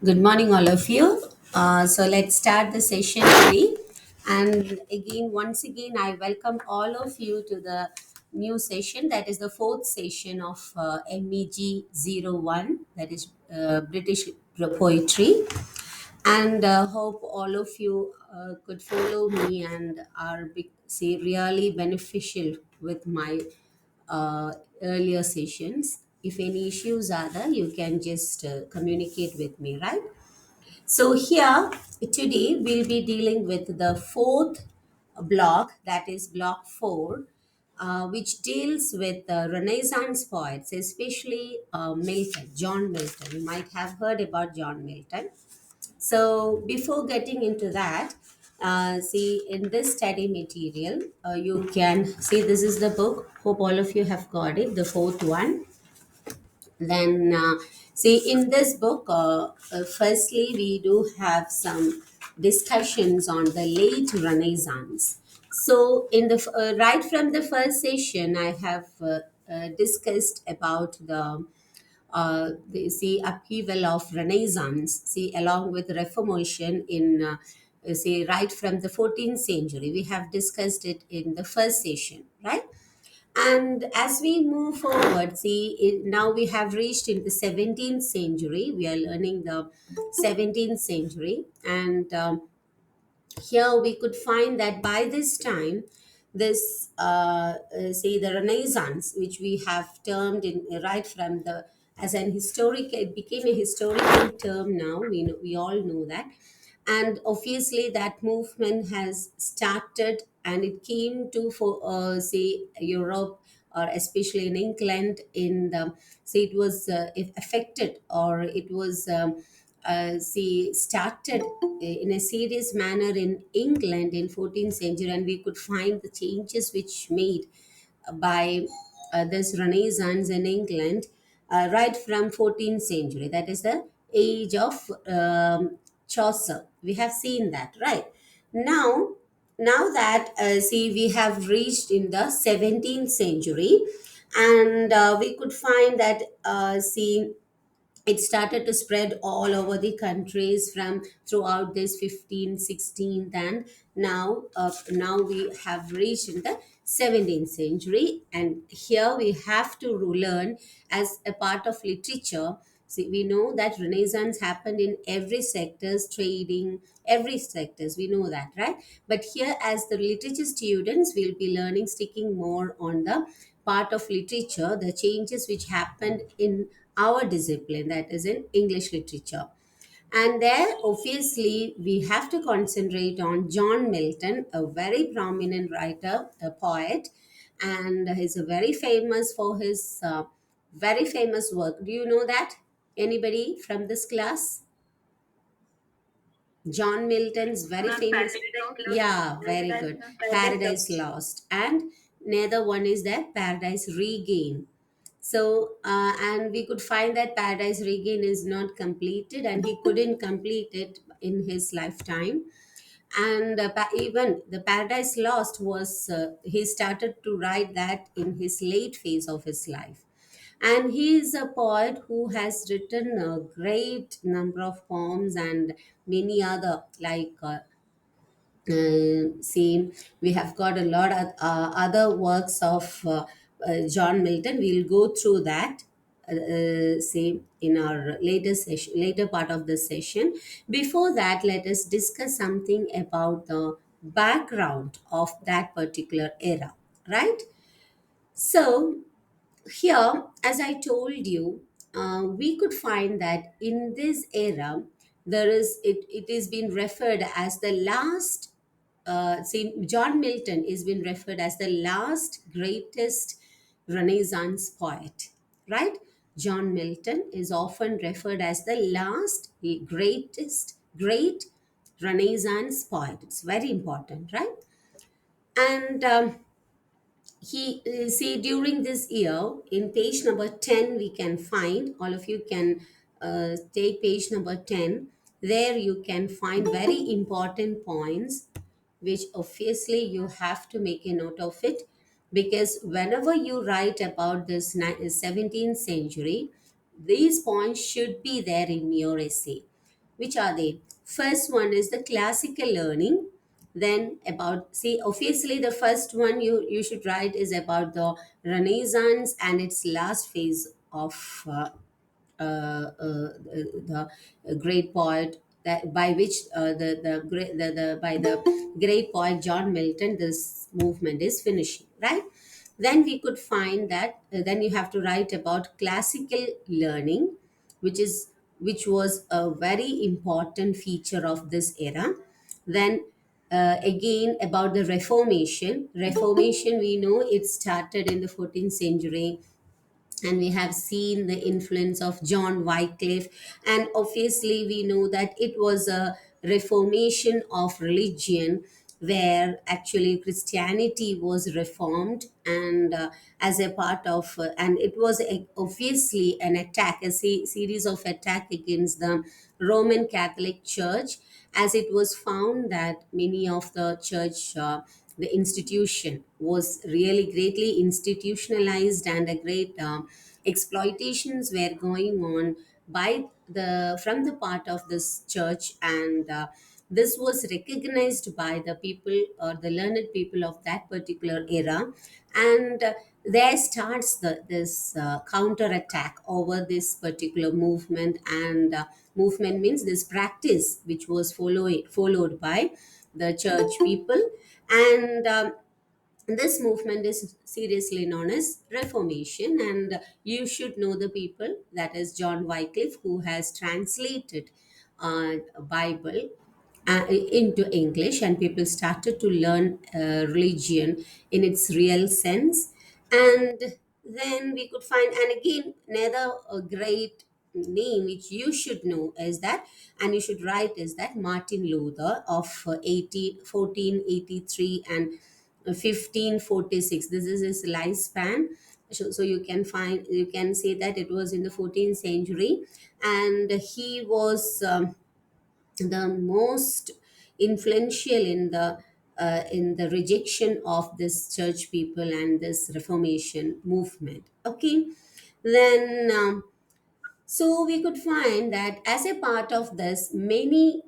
Good morning, all of you. So let's start the session today. And again, once again, I welcome all of you to the new session. That is the fourth session of MEG 01, that is British poetry. And hope all of you could follow me and are say really beneficial with my uh, earlier sessions. If any issues are there, you can just communicate with me, right? So here today we'll be dealing with the fourth block, that is block 4, which deals with Renaissance poets, especially Milton, John Milton. You might have heard about John Milton. So before getting into that, see in this study material, you can see this is the book. Hope all of you have got it, the fourth one. Then, see, in this book, firstly, we do have some discussions on the late Renaissance. So, in the right from the first session, I have discussed about the see upheaval of Renaissance, see along with Reformation in say right from the 14th century. We have discussed it in the first session, right? And as we move forward, see, now we have reached in the 17th century. We are learning the 17th century. And here we could find that by this time, this, say, the Renaissance, which we have termed in right from the, as an historic, it became a historical term now. We all know that. And obviously that movement has started and it came to for say Europe, or especially in England in the, say it was affected, or it was say started in a serious manner in England in 14th century, and we could find the changes which made by this Renaissance in England right from 14th century. That is the age of Chaucer. We have seen that, right? Now, now that see we have reached in the 17th century, and we could find that see it started to spread all over the countries from throughout this 15th 16th, and now we have reached in the 17th century, and here we have to learn as a part of literature. See, we know that Renaissance happened in every sectors, trading, every sectors, we know that, right? But here as the literature students we'll be learning, sticking more on the part of literature, the changes which happened in our discipline, that is in English literature. And there, obviously, we have to concentrate on John Milton, a very prominent writer, a poet, and he's a very famous for his very famous work. Do you know that? Anybody from this class? John Milton's very famous. Yeah, very good. Paradise Lost. And another one is that Paradise Regained. So, and we could find that Paradise Regained is not completed, and he couldn't complete it in his lifetime. And even the Paradise Lost was, he started to write that in his late phase of his life. And he is a poet who has written a great number of poems and many other, like see, we have got a lot of other works of John Milton. We'll go through that. Say in our later session, later part of the session. Before that, let us discuss something about the background of that particular era, right? So here, as I told you, we could find that in this era, there is it is been referred as the last. See, John Milton is been referred as the last greatest Renaissance poet, right? John Milton is often referred as the last greatest great Renaissance poet. It's very important, right? And he see during this year in page number 10 we can find, all of you can take page number 10. There you can find very important points which obviously you have to make a note of it. because whenever you write about this 17th century, these points should be there in your essay. Which are they? First one is the classical learning. Then about, see, obviously the first one you should write is about the Renaissance and its last phase of the great poet, that by which the by the great poet John Milton, this movement is finishing, right? Then we could find that then you have to write about classical learning, which was a very important feature of this era. Then again about the Reformation, we know it started in the 14th century, and we have seen the influence of John Wycliffe. And obviously, we know that it was a reformation of religion where actually Christianity was reformed, and as a part of, and it was obviously an attack, a series of attack against the Roman Catholic Church, as it was found that many of the church, the institution was really greatly institutionalized, and a great exploitations were going on by the from the part of this church. And this was recognized by the people, or the learned people of that particular era. And there starts this counter attack over this particular movement. And movement means this practice which was followed by the church people. And this movement is seriously known as Reformation. And you should know the people, that is John Wycliffe, who has translated Bible into English, and people started to learn religion in its real sense. And then we could find, and again, another great name which you should know is that, and you should write, is that Martin Luther of 1483 and 1546. This is his lifespan. So you can find, you can say that it was in the 14th century, and he was the most influential in the rejection of this church people and this Reformation movement. Okay, then so we could find that as a part of this, many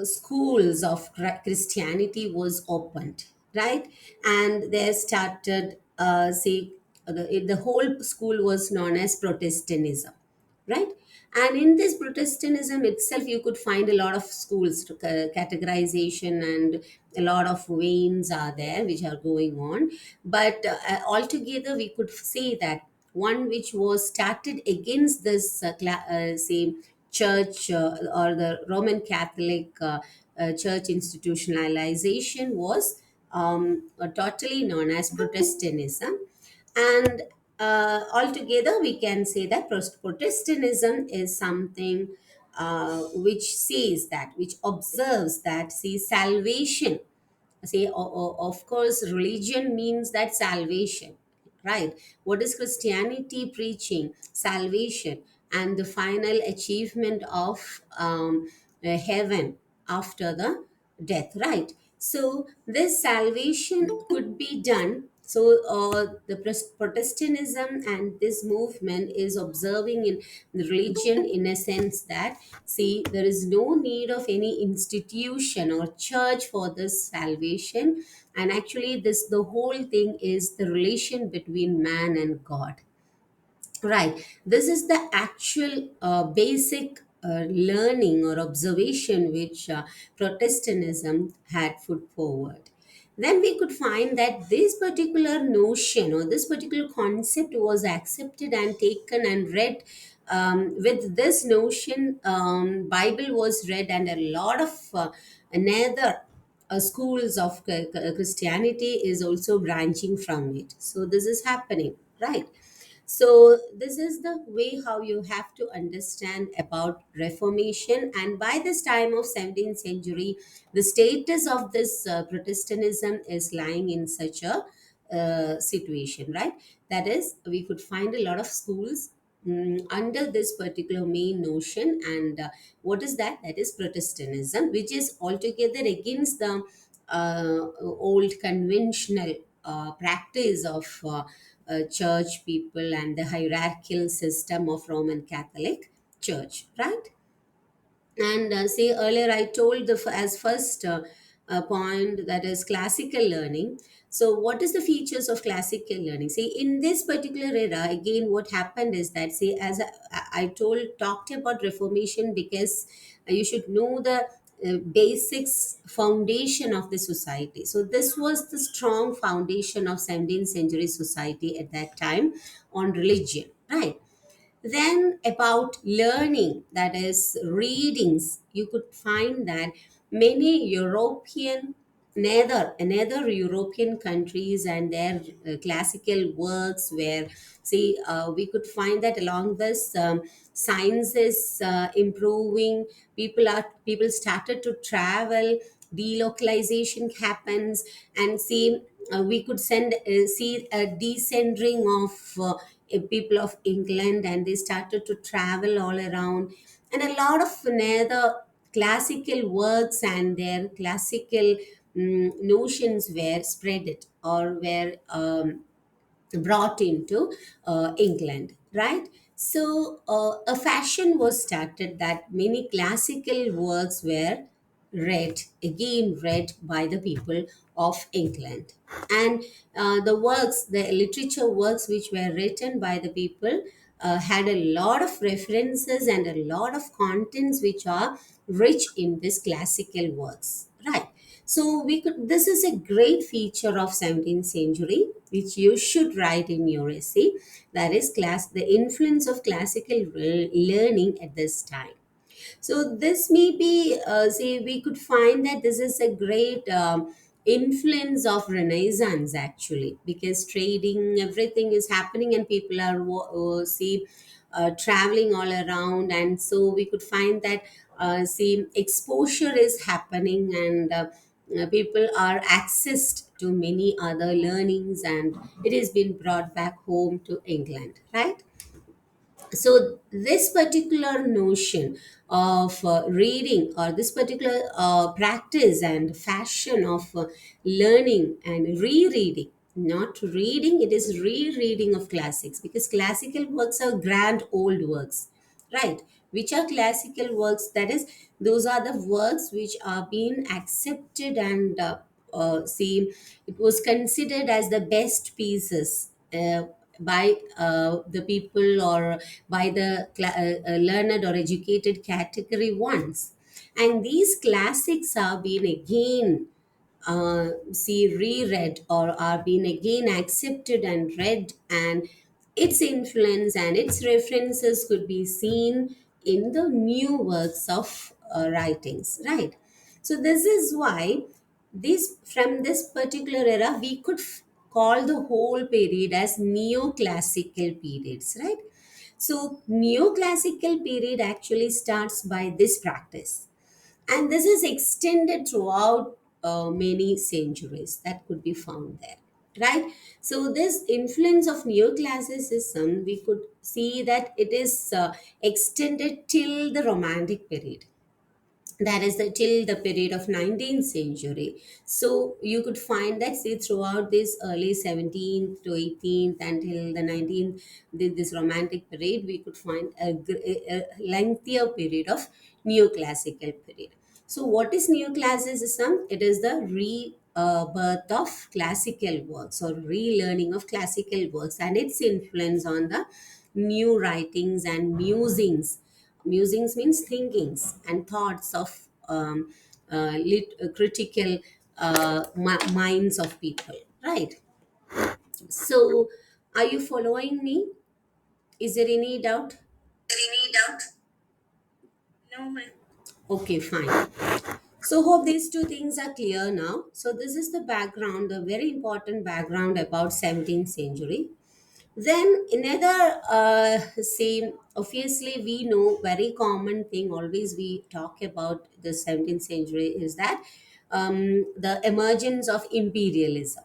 schools of Christianity was opened, right? And they started, say, the whole school was known as Protestantism, right? And in this Protestantism itself, you could find a lot of schools, categorization, and a lot of veins are there which are going on. But altogether, we could say that one which was started against this, say, church, or the Roman Catholic church institutionalization, was totally known as Protestantism. And altogether, we can say that Protestantism is something which says that, which observes that, see, salvation. See, of course, religion means that salvation, right? What is Christianity preaching? Salvation and the final achievement of heaven after the death, right? So this salvation could be done. So the Protestantism and this movement is observing in the religion, in a sense that, see, there is no need of any institution or church for this salvation. And actually, this, the whole thing is the relation between man and God. Right. This is the actual basic learning or observation which Protestantism had put forward. Then we could find that this particular notion or this particular concept was accepted and taken and read. With this notion, Bible was read, and a lot of another schools of Christianity is also branching from it. So this is happening, right? So this is the way how you have to understand about Reformation. And by this time of 17th century, the status of this Protestantism is lying in such a situation, right? That is, we could find a lot of schools under this particular main notion. And what is that? That is Protestantism, which is altogether against the old conventional practice of church people and the hierarchical system of Roman Catholic Church, right? And see, earlier I told as first point, that is classical learning. So what is the features of classical learning? See, in this particular era, again, what happened is that, see, as I talked about Reformation, because you should know the basics foundation of the society. So this was the strong foundation of 17th century society at that time, on religion, right? Then about learning, that is readings, you could find that many European, neither European countries and their classical works were, see, we could find that along this science is improving, people started to travel, delocalization happens, and see, we could see a descending of people of England, and they started to travel all around, and a lot of the classical works and their classical notions were spread it, or were brought into England, right? So a fashion was started that many classical works were read by the people of England. And the literature works which were written by the people had a lot of references and a lot of contents which are rich in this classical works, right? So we could this is a great feature of 17th century which you should write in your essay, that is the influence of classical learning at this time. So this may be, say, we could find that this is a great influence of Renaissance actually, because trading, everything is happening, and people are see traveling all around, and so we could find that see exposure is happening, and people are accessed to many other learnings, and it has been brought back home to England, right? So this particular notion of reading, or this particular practice and fashion of learning and rereading, not reading, it is rereading of classics, because classical works are grand old works, right? Which are classical works, that is, those are the works which are being accepted, and see, it was considered as the best pieces by the people, or by the learned or educated category once. And these classics are being again see reread, or are being again accepted and read, and its influence and its references could be seen in the new works of writings, right? So this is why this from this particular era we could call the whole period as neoclassical periods, right? So neoclassical period actually starts by this practice, and this is extended throughout many centuries that could be found there, right? So this influence of neoclassicism, we could see that it is extended till the Romantic period, that is till the period of 19th century. So you could find that, see, throughout this early 17th to 18th until the 19th, this Romantic period, we could find a lengthier period of neoclassical period. So what is neoclassicism? It is the rebirth of classical works, or relearning of classical works, and its influence on the new writings and musings. Musings means thinkings and thoughts of critical minds of people, right? So, are you following me? Is there any doubt? Any doubt? No, ma'am. Okay, fine. So, hope these two things are clear now. So, this is the background, the very important background about 17th century. Then another same, obviously we know very common thing, always we talk about the 17th century, is that the emergence of imperialism.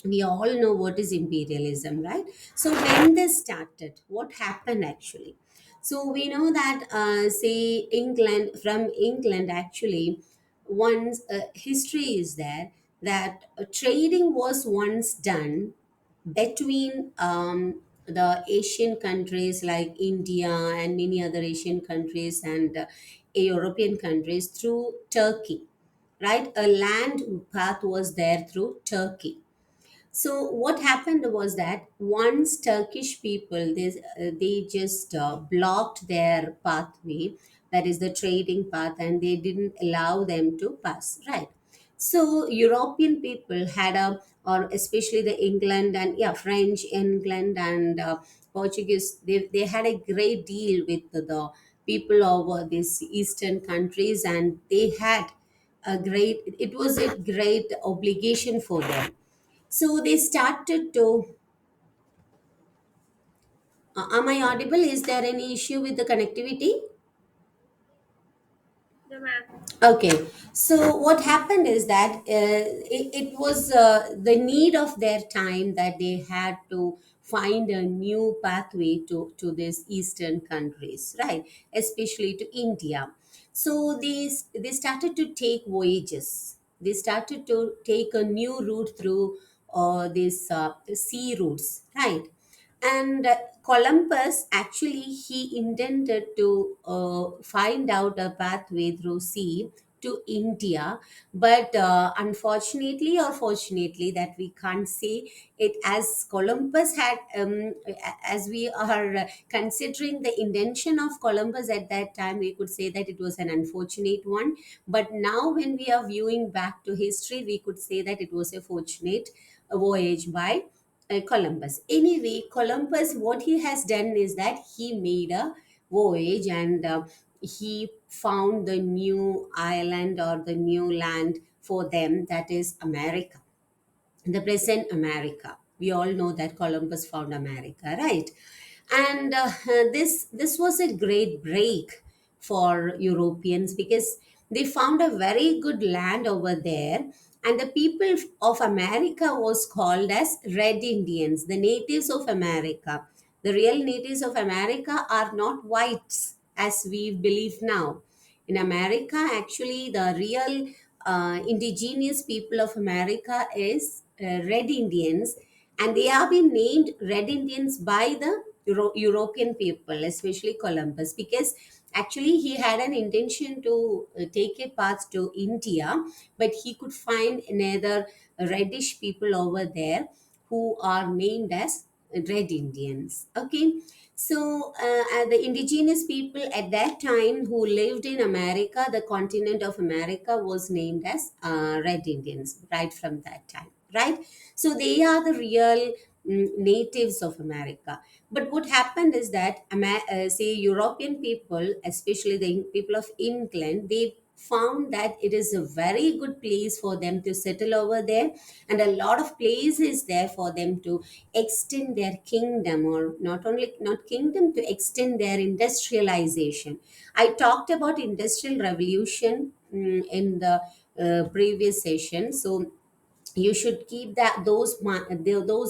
We all know what is imperialism, right? So when this started, what happened actually? So we know that say England, from England actually, once history is there. that trading was once done between the Asian countries like India and many other Asian countries and European countries through Turkey, right? A land path was there through Turkey. So what happened was that once Turkish people they just blocked their pathway, that is the trading path, and they didn't allow them to pass. Right. So European people had a, or especially the England and yeah French, England and Portuguese, they had a great deal with the people of these eastern countries, and they had a great, it was a great obligation for them. So they started to. Am I audible? Is there any issue with the connectivity? The map. Okay. So what happened is that it was the need of their time that they had to find a new pathway to these eastern countries, right? Especially to India. So they started to take voyages. They started to take a new route through these sea routes, right? And Columbus actually he intended to find out a pathway through sea to India, but unfortunately or fortunately, that we can't say it, as Columbus had, as we are considering the invention of Columbus at that time, we could say that it was an unfortunate one. But now, when we are viewing back to history, we could say that it was a fortunate voyage by Columbus. Anyway, Columbus, what he has done is that he made a voyage, and he found the new island or the new land for them, that is America, the present America. We all know that Columbus found America, right? And this was a great break for Europeans because they found a very good land over there, and the people of America was called as Red Indians, the natives of America. The real natives of America are not whites as we believe now. In America, actually, the real indigenous people of America is Red Indians, and they have been named Red Indians by the European people, especially Columbus, because actually he had an intention to take a path to India, but he could find another reddish people over there who are named as Red Indians. Okay, so the indigenous people at that time who lived in America, the continent of America, was named as Red Indians right from that time, right? So they are the real natives of America. But what happened is that, say, European people, especially the people of England, they found that it is a very good place for them to settle over there, and a lot of place is there for them to extend their kingdom, or not only not kingdom, to extend their industrialization. I talked about industrial revolution in the previous session, so you should keep that those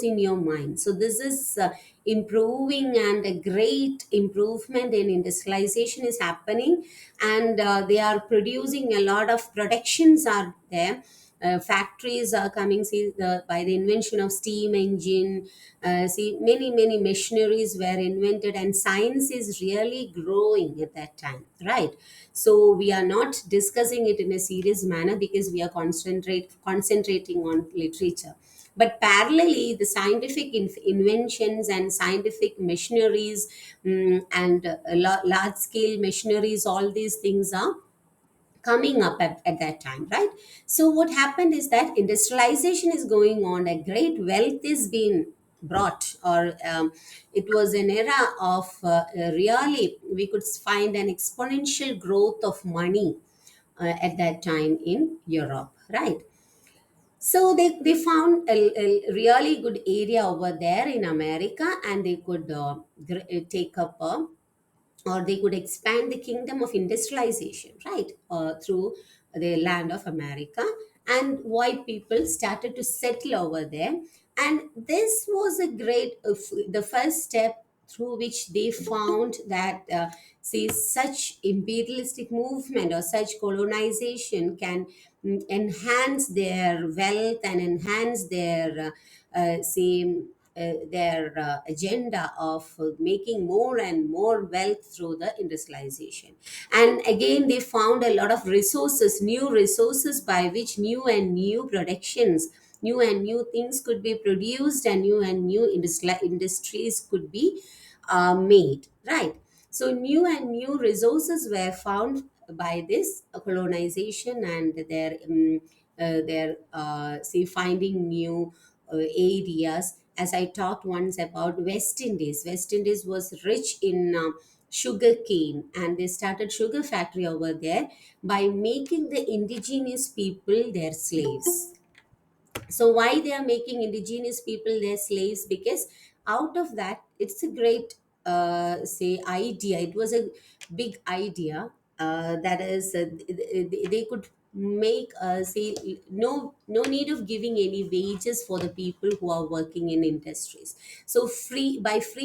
in your mind. So this is improving, and a great improvement in industrialization is happening, and they are producing a lot of productions are there. Factories are coming, see, by the invention of steam engine, see, many machineries were invented, and science is really growing at that time, right? So we are not discussing it in a serious manner because we are concentrating on literature. But parallelly, the scientific inventions and scientific machineries, and large scale machineries, all these things are coming up at that time, right? So what happened is that industrialization is going on, a great wealth is being brought, or it was an era of really, we could find an exponential growth of money at that time in Europe, right? So they found a really good area over there in America, and they could take up a, or they could expand the kingdom of industrialization, right, through the land of America, and white people started to settle over there. And this was a great the first step through which they found that say such imperialistic movement or such colonization can enhance their wealth and enhance their say their agenda of making more and more wealth through the industrialization. And again, they found a lot of resources, new resources by which new and new productions, new and new things could be produced, and new and new industries could be made, right? So new and new resources were found by this colonization, and their say finding new areas. As I talked once about West Indies, West Indies was rich in sugar cane, and they started sugar factory over there by making the indigenous people their slaves. So why they are making indigenous people their slaves? Because out of that, it's a great say idea, it was a big idea, that is they could make say no need of giving any wages for the people who are working in industries. So free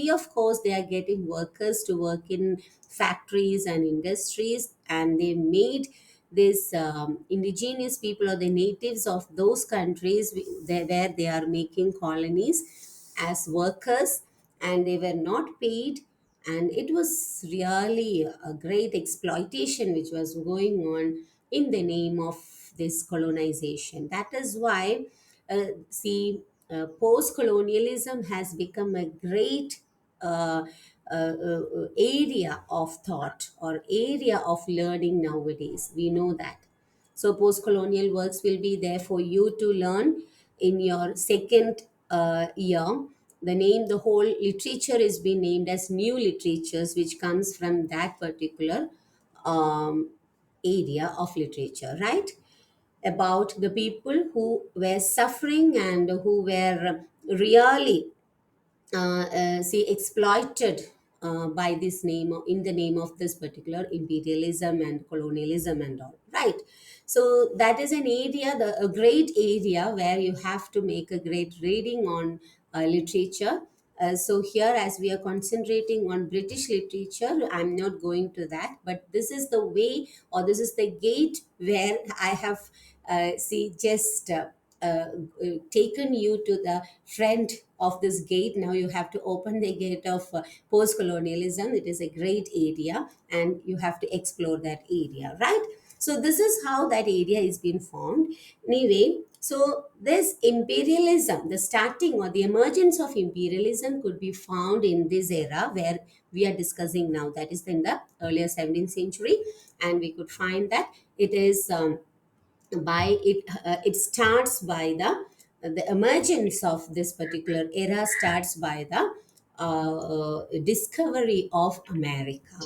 of course they are getting workers to work in factories and industries, and they made this indigenous people or the natives of those countries where they are making colonies as workers, and they were not paid. And it was really a great exploitation which was going on in the name of this colonization. That is why see post-colonialism has become a great uh, area of thought or area of learning nowadays. We know that. So, post colonial works will be there for you to learn in your second year. The whole literature is being named as new literatures, which comes from that particular um, area of literature, right? About the people who were suffering and who were really say exploited by this name, in the name of this particular imperialism and colonialism and all, right? So that is an area, a great area where you have to make a great reading on literature. So here, as we are concentrating on British literature, I'm not going to that, but this is the way, or this is the gate where I have see just taken you to the front of this gate. Now you have to open the gate of post-colonialism. It is a great area, and you have to explore that area, right? So this is how that area is being formed. Anyway, so this imperialism, the starting or the emergence of imperialism could be found in this era where we are discussing now, that is in the earlier 17th century. And we could find that it is by it it starts by the emergence of this particular era starts by the discovery of America,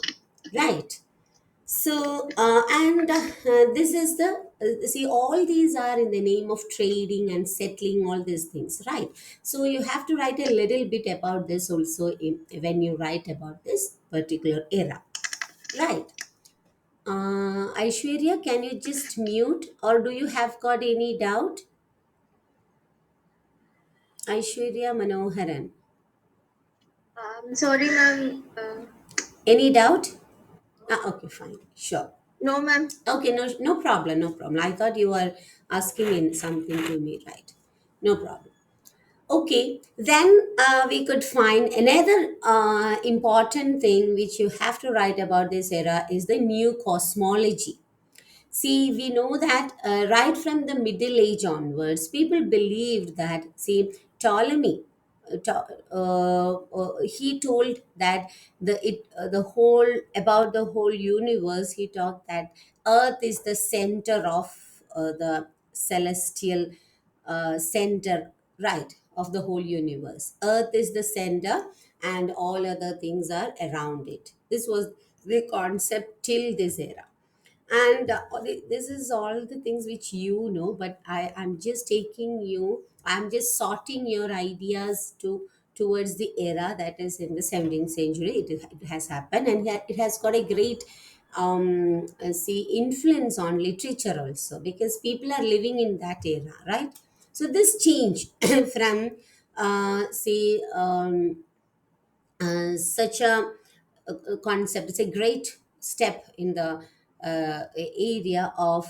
right? So and this is the see, all these are in the name of trading and settling all these things, right? So you have to write a little bit about this also when you write about this particular era, right? Aishwarya, can you just mute, or do you have got any doubt? Aishwarya Manoharan. Sorry, ma'am. Any doubt? Okay, fine. Sure. No, ma'am. Okay, no problem, no problem. I thought you were asking in something to me, right? No problem. Okay, then we could find another important thing which you have to write about this era is the new cosmology. See, we know that right from the Middle Age onwards, people believed that, see, Ptolemy, he told that the whole about the whole universe. He talked that Earth is the center of the celestial center, right, of the whole universe. Earth is the center, and all other things are around it. This was the concept till this era. And this is all the things which you know, but I'm just taking you, I'm just sorting your ideas towards the era that is in the 17th century. It has happened, and it has got a great see influence on literature also, because people are living in that era, right? So this change from say such a concept. It's a great step in the area of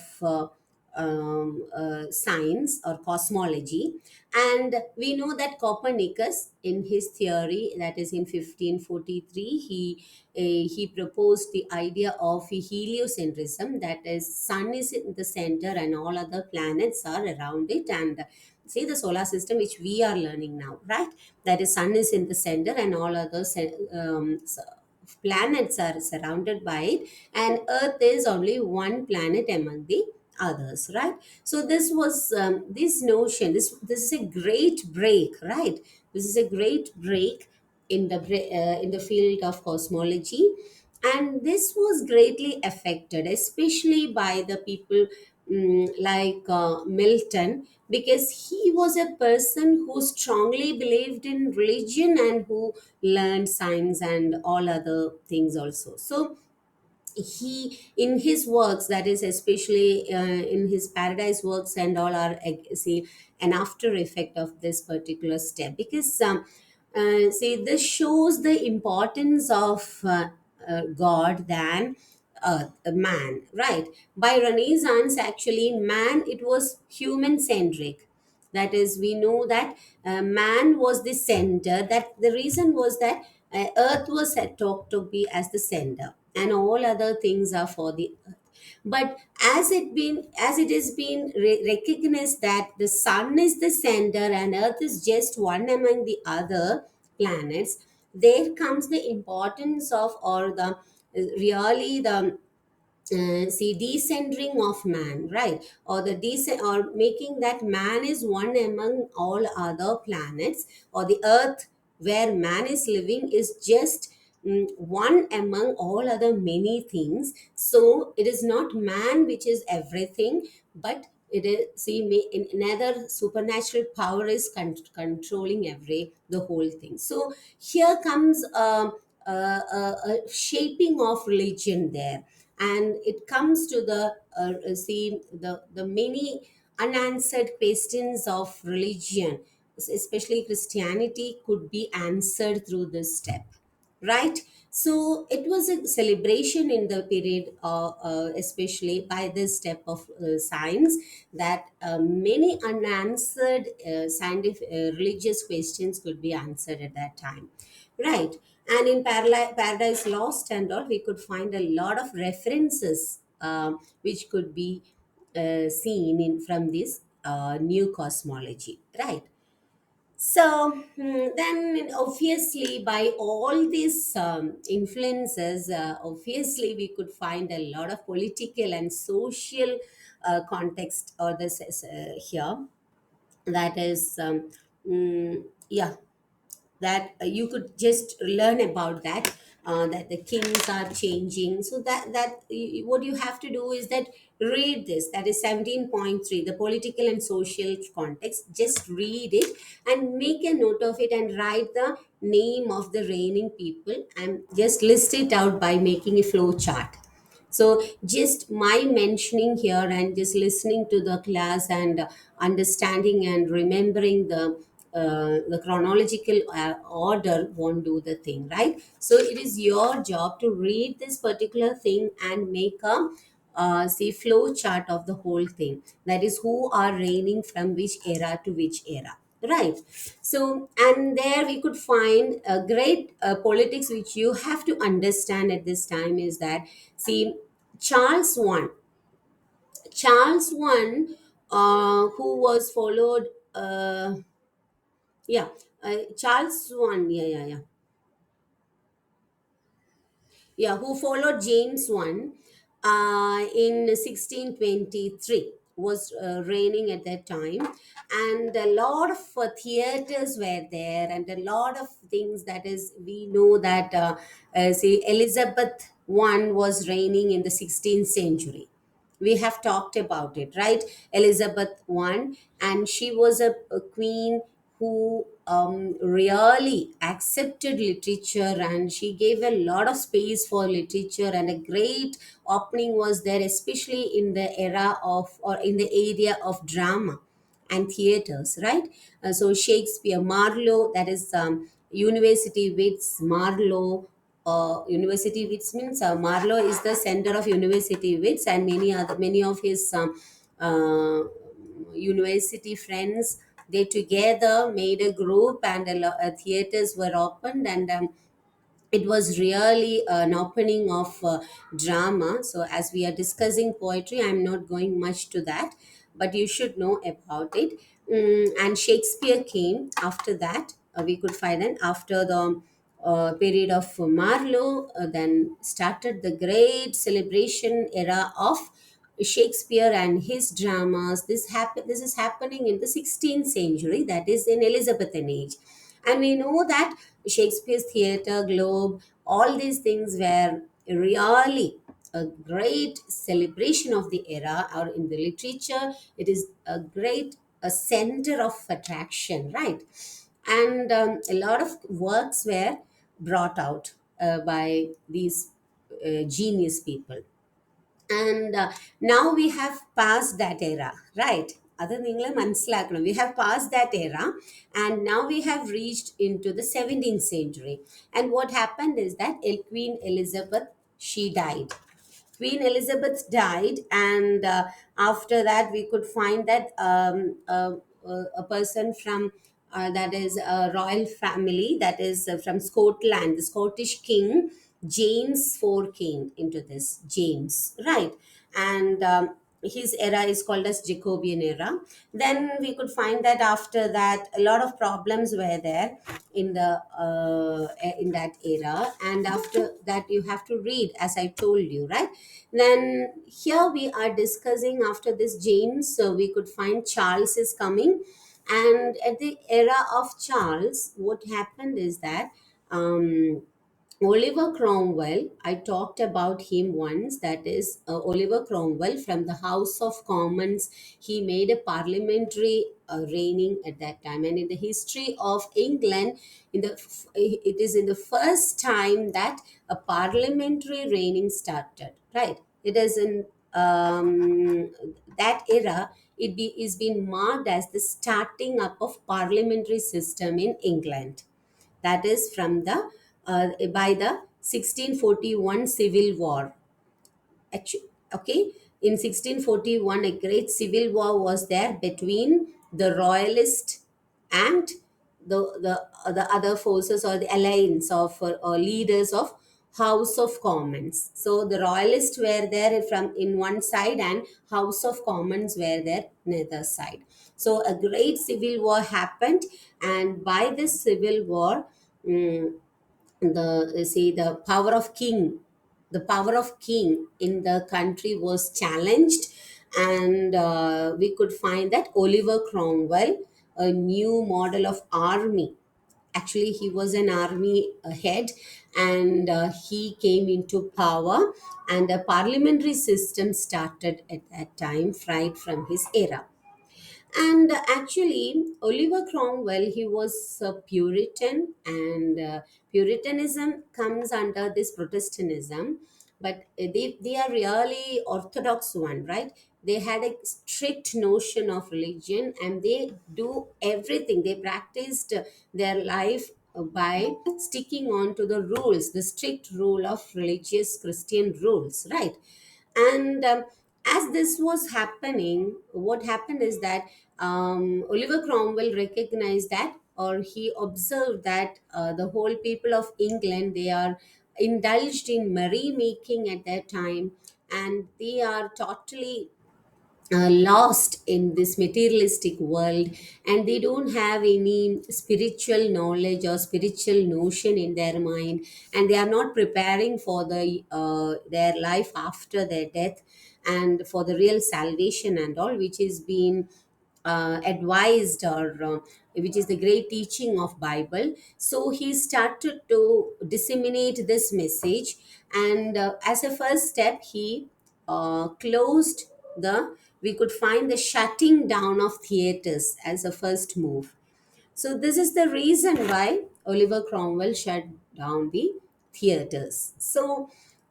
science or cosmology. And we know that Copernicus, in his theory, that is in 1543, he proposed the idea of heliocentrism, that is, sun is in the center and all other planets are around it. And see the solar system which we are learning now, right? That is, sun is in the center and all other planets are surrounded by it, and earth is only one planet among the others, right? So this was this notion, this is a great break, right? This is a great break in the field of cosmology. And this was greatly affected, especially by the people like Milton, because he was a person who strongly believed in religion and who learned science and all other things also. So he, in his works, that is especially in his paradise works and all, are see an after effect of this particular step, because see, this shows the importance of god than man, right? By Renaissance, actually, man, it was human centric. That is, we know that man was the center. That the reason was that earth was said to be as the center, and all other things are for the earth. But as it has been recognized that the sun is the center and earth is just one among the other planets, there comes the importance of, or the really the see, decentering of man, right? Or the decent, or making that man is one among all other planets, or the earth where man is living is just one among all other many things. So it is not man which is everything, but it is, see, in another supernatural power is controlling every the whole thing. So here comes a shaping of religion there, and it comes to the see the many unanswered questions of religion, especially Christianity, could be answered through this step, right? So it was a celebration in the period, especially by this step of science, that many unanswered scientific religious questions could be answered at that time, right? And in Paradise Lost and all, we could find a lot of references which could be seen in from this new cosmology, right? So then, obviously, by all these influences, obviously, we could find a lot of political and social context or this here. That is, yeah, that you could just learn about that, that the kings are changing. So what you have to do is that read this, that is 17.3, the political and social context. Just read it and make a note of it and write the name of the reigning people and just list it out by making a flow chart. So just my mentioning here and just listening to the class and understanding and remembering the chronological order won't do the thing, right? So it is your job to read this particular thing and make a say flow chart of the whole thing. That is, who are reigning from which era to which era, right? So, and there we could find a great politics which you have to understand at this time is that, see, Charles one, Charles one, who was followed, yeah, Charles one, who followed James one in 1623, was reigning at that time. And a lot of theaters were there, and a lot of things, that is, we know that say Elizabeth one was reigning in the 16th century. We have talked about it, right? Elizabeth one, and she was a queen who really accepted literature, and she gave a lot of space for literature, and a great opening was there, especially in the era of, or in the area of drama and theaters, right? So Shakespeare, Marlowe, that is university wits, Marlowe. University wits means Marlowe is the center of university wits, and many of his uh, university friends, they together made a group, and theaters were opened, and it was really an opening of drama. So as we are discussing poetry, I'm not going much to that, but you should know about it. And Shakespeare came after that. We could find that after the period of Marlowe, then started the great celebration era of Shakespeare and his dramas. This is happening in the 16th century, that is in Elizabethan age. And we know that Shakespeare's theatre, Globe, all these things were really a great celebration of the era, or in the literature, it is a center of attraction, right? And a lot of works were brought out by these genius people. And now we have passed that era, right? അത് നിങ്ങൾ മനസ്സിലാക്കണം. We have passed that era, and now we have reached into the 17th century. And what happened is that Queen Elizabeth, she died. Queen Elizabeth died, and after that, we could find that a person from that is a royal family, that is from Scotland, the Scottish king James IV came into this. James, right? And his era is called as Jacobean era. Then we could find that after that, a lot of problems were there in that era, and after that, you have to read, as I told you, right? Then here we are discussing after this James, so we could find Charles is coming, and at the era of Charles, what happened is that. Oliver Cromwell, I talked about him once. That is Oliver Cromwell from the House of Commons. He made a parliamentary reigning at that time, and in the history of England, it is in the first time that a parliamentary reigning started. Right? It is in that era. Is been marked as the starting up of parliamentary system in England, that is from the by the 1641 civil war. Actu- okay, in 1641 a great civil war was there between the royalist and the other forces, or the alliance of or leaders of House of Commons. So the royalists were there from in one side, and House of Commons were there on the other side. So a great civil war happened, and by this civil war, mm, the power of king in the country was challenged, and we could find that Oliver Cromwell, a new model of army, actually he was an army head, and he came into power, and a parliamentary system started at that time, right from his era. And actually, Oliver Cromwell, he was a Puritan, and Puritanism comes under this Protestantism, but they are really orthodox one, right? They had a strict notion of religion, and they do everything. They practiced their life by sticking on to the rules, the strict rule of religious Christian rules, right? And as this was happening, what happened is that Oliver Cromwell recognized that, or he observed that the whole people of England, they are indulged in merrymaking at that time, and they are totally lost in this materialistic world, and they don't have any spiritual knowledge or spiritual notion in their mind, and they are not preparing for their life after their death, and for the real salvation and all, which is being advised, or which is the great teaching of Bible. So he started to disseminate this message, and as a first step, he closed the we could find the shutting down of theaters as a first move. So this is the reason why Oliver Cromwell shut down the theaters. So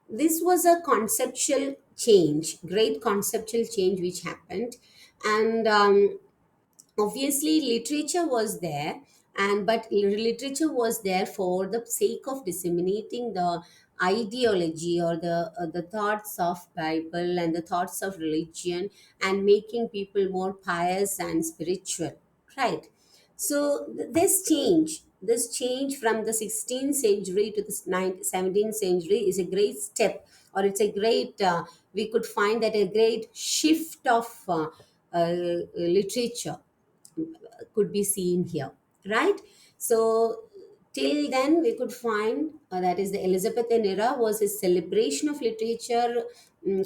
this was a conceptual change, great conceptual change which happened, and obviously literature was there, and but literature was there for the sake of disseminating the ideology or the thoughts of Bible and the thoughts of religion, and making people more pious and spiritual, right? So this change from the 16th century to the 17th century is a great step, or it's a great we could find that a great shift of literature could be seen here, right? So till then we could find that is the Elizabethan era was a celebration of literature,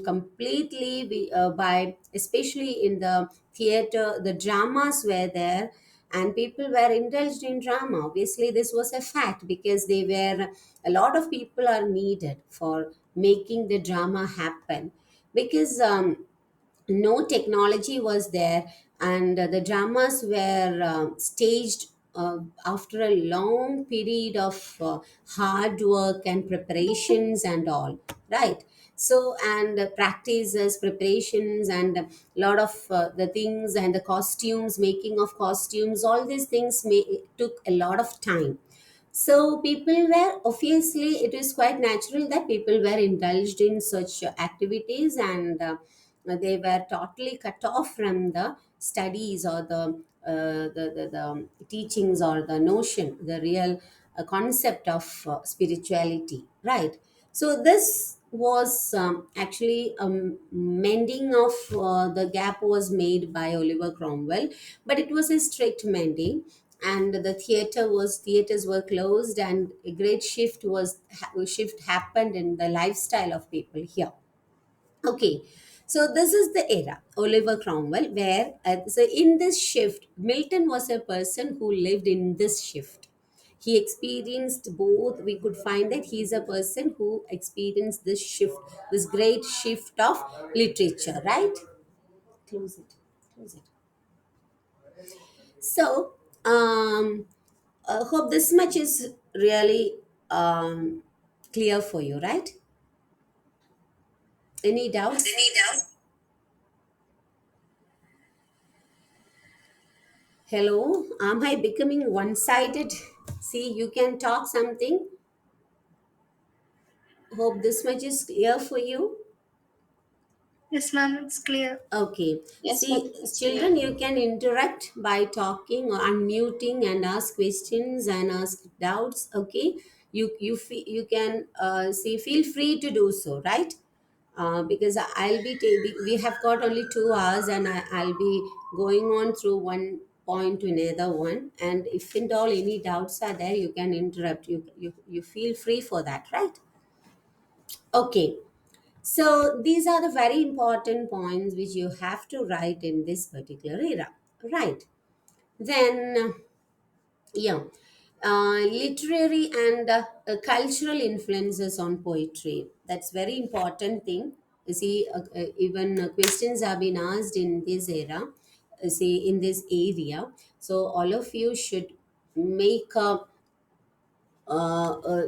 completely by, especially in the theater, the dramas were there, and people were indulged in drama. Obviously this was a fact, because they were, a lot of people are needed for making the drama happen, because no technology was there, and the dramas were staged after a long period of hard work and preparations and all, right? So, and practices, preparations, and a lot of the things, and the costumes, making of costumes, all these things took a lot of time. So people were, obviously it is quite natural that people were indulged in such activities, and they were totally cut off from the studies, or the teachings, or the notion, the real concept of spirituality, right? So this was actually mending of the gap was made by Oliver Cromwell, but it was a strict mending, and the theaters were closed, and a great shift happened in the lifestyle of people here. Okay, so this is the era, Oliver Cromwell, where, so in this shift, Milton was a person who lived in this shift. He experienced both. We could find that he is a person who experienced this shift, this great shift of literature, right? Close it, close it. So, hope this much is really clear for you, right? Any doubts? Any doubt? Hello, am I becoming one sided? See, you can talk something. Hope this much is clear for you. Yes, ma'am, it's clear. Okay. Yes, ma'am, See, it's clear. children, you can interact by talking or unmuting and ask questions and ask doubts. Okay. You can see, feel free to do so, right? Because we have got only 2 hours, and I'll be going on through one point to another one. And if and all any doubts are there, you can interrupt. You feel free for that, right? Okay. So these are the very important points which you have to write in this particular era, right? Then, yeah, literary and cultural influences on poetry. That's very important thing. You see, even questions have been asked in this era, say in this area. So all of you should make a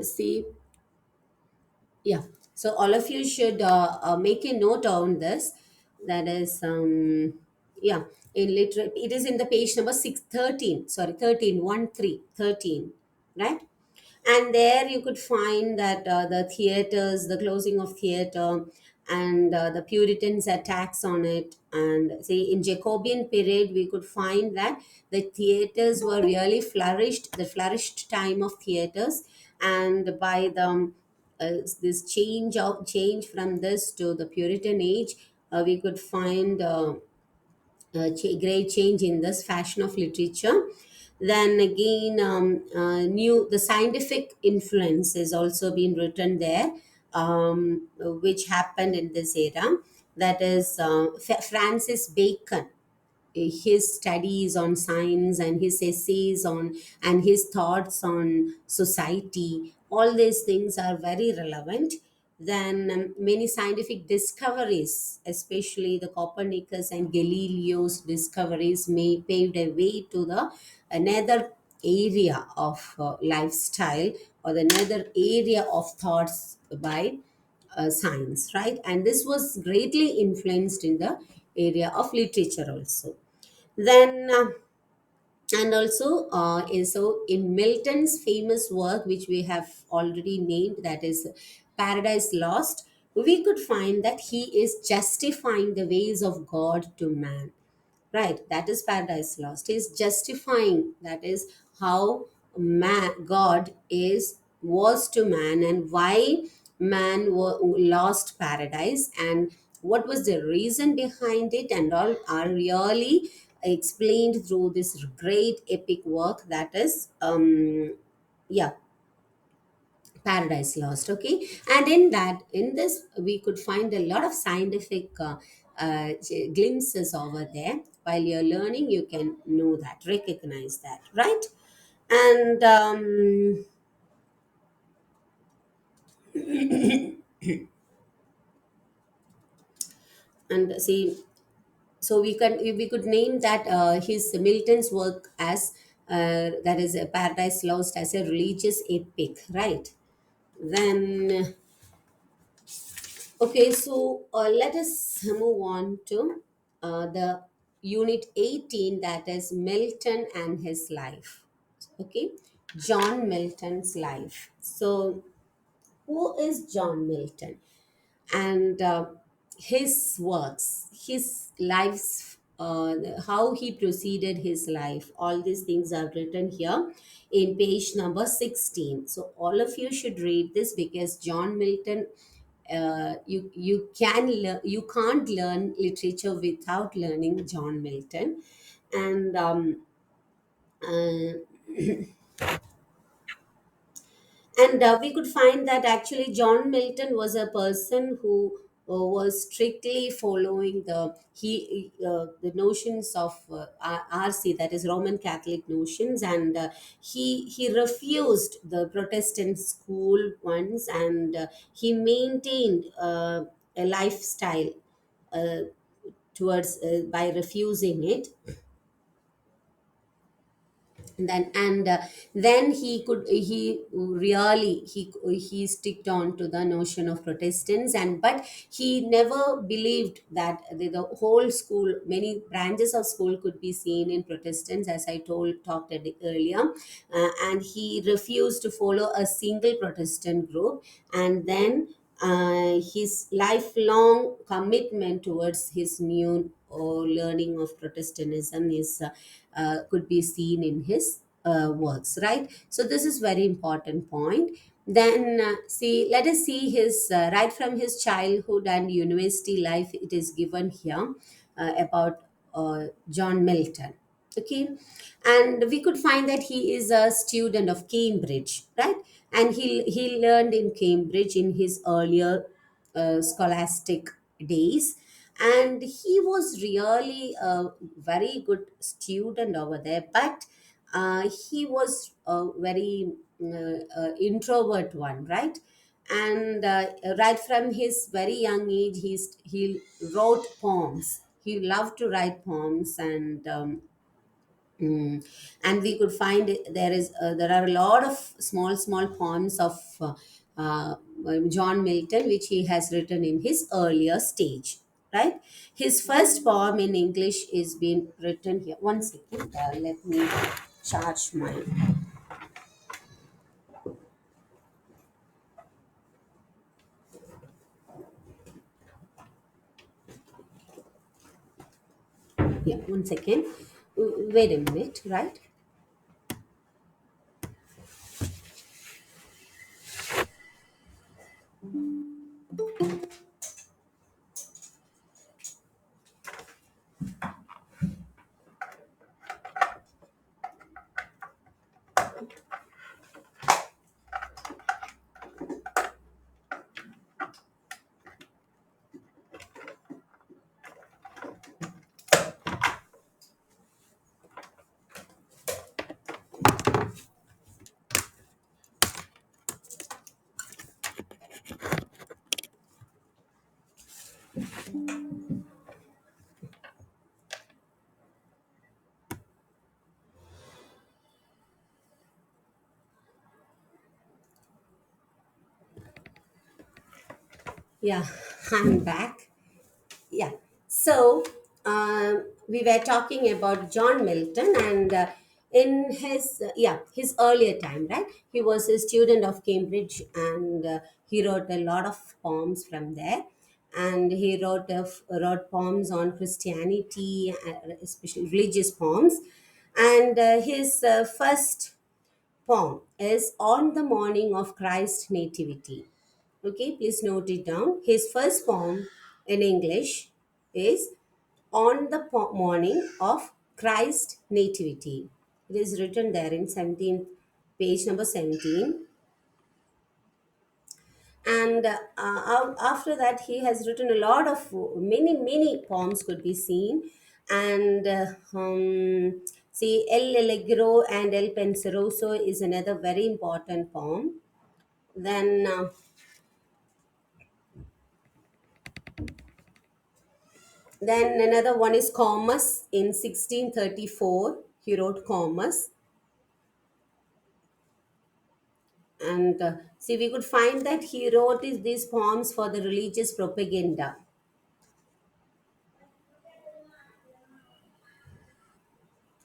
see, yeah. So all of you should make a note on this. That is, yeah, in literate. It is in the page number 613. Sorry, 13, 1 3 13, right? And there you could find that the theaters, the closing of theater, and the Puritans' attacks on it. And say in Jacobean period, we could find that the theaters were really flourished, the flourished time of theaters. And by the this change from this to the Puritan age, we could find great change in this fashion of literature. Then again, new the scientific influence has also been written there, which happened in this era. That is Francis Bacon, his studies on science and his essays on, and his thoughts on society, all these things are very relevant. Then many scientific discoveries, especially the Copernicus and Galileo's discoveries, may paved a way to the another area of lifestyle, or the another area of thoughts by science, right? And this was greatly influenced in the area of literature also. Then And also so in Milton's famous work, which we have already named, that is Paradise Lost, we could find that he is justifying the ways of God to man. Right, that is Paradise Lost. He's justifying, that is how God is was to man, and why man lost paradise, and what was the reason behind it, and all are really explained through this great epic work, that is yeah, Paradise Lost. Okay, and in this we could find a lot of scientific glimpses over there. While you're learning, you can know that, recognize that, right? And see, so we could name that his Milton's work as that is a Paradise Lost as a religious epic, right? Then okay, so let us move on to the unit 18, that is Milton and his life. Okay, John Milton's life. So, who is John Milton? And his works, his life's, how he proceeded his life, all these things are written here in page number 16. So, all of you should read this, because John Milton, you can't learn literature without learning John Milton. And uh, we could find that actually John Milton was a person who was strictly following the notions of RC, that is Roman Catholic notions, and he refused the Protestant school ones, and he maintained a lifestyle uh, towards by refusing it. Then he really he sticked on to the notion of Protestants, and but he never believed that the whole school, many branches of school could be seen in Protestants, as I talked earlier. And he refused to follow a single Protestant group. And then his lifelong commitment towards his new learning of Protestantism is could be seen in his works, right? So this is very important point. Then let us see his right from his childhood and university life. It is given here about John Milton. Okay, and we could find that he is a student of Cambridge, right? And he learned in Cambridge in his earlier scholastic days, and he was really a very good student over there. But he was a very introvert one, right? And right from his very young age, he wrote poems. He loved to write poems. And and we could find there are a lot of small poems of uh, John Milton, which he has written in his earlier stage, right? His first poem in English is being written here. One second, let me charge my. Yeah, one second. Wait a minute, right? Yeah, I'm back. Yeah. So we were talking about John Milton, and in his his earlier time, right? He was a student of Cambridge, and he wrote a lot of poems from there. And he wrote poems on Christianity, especially religious poems. And his first poem is on the morning of Christ's nativity. Okay, please note it down. His first poem in English is on the morning of Christ nativity. It is written there in 17th page number 17. And after that, he has written a lot of many poems could be seen. And see, El Allegro and El Penseroso is another very important poem. Then another one is Comus in 1634. He wrote Comus. And see, we could find that he wrote these poems for the religious propaganda.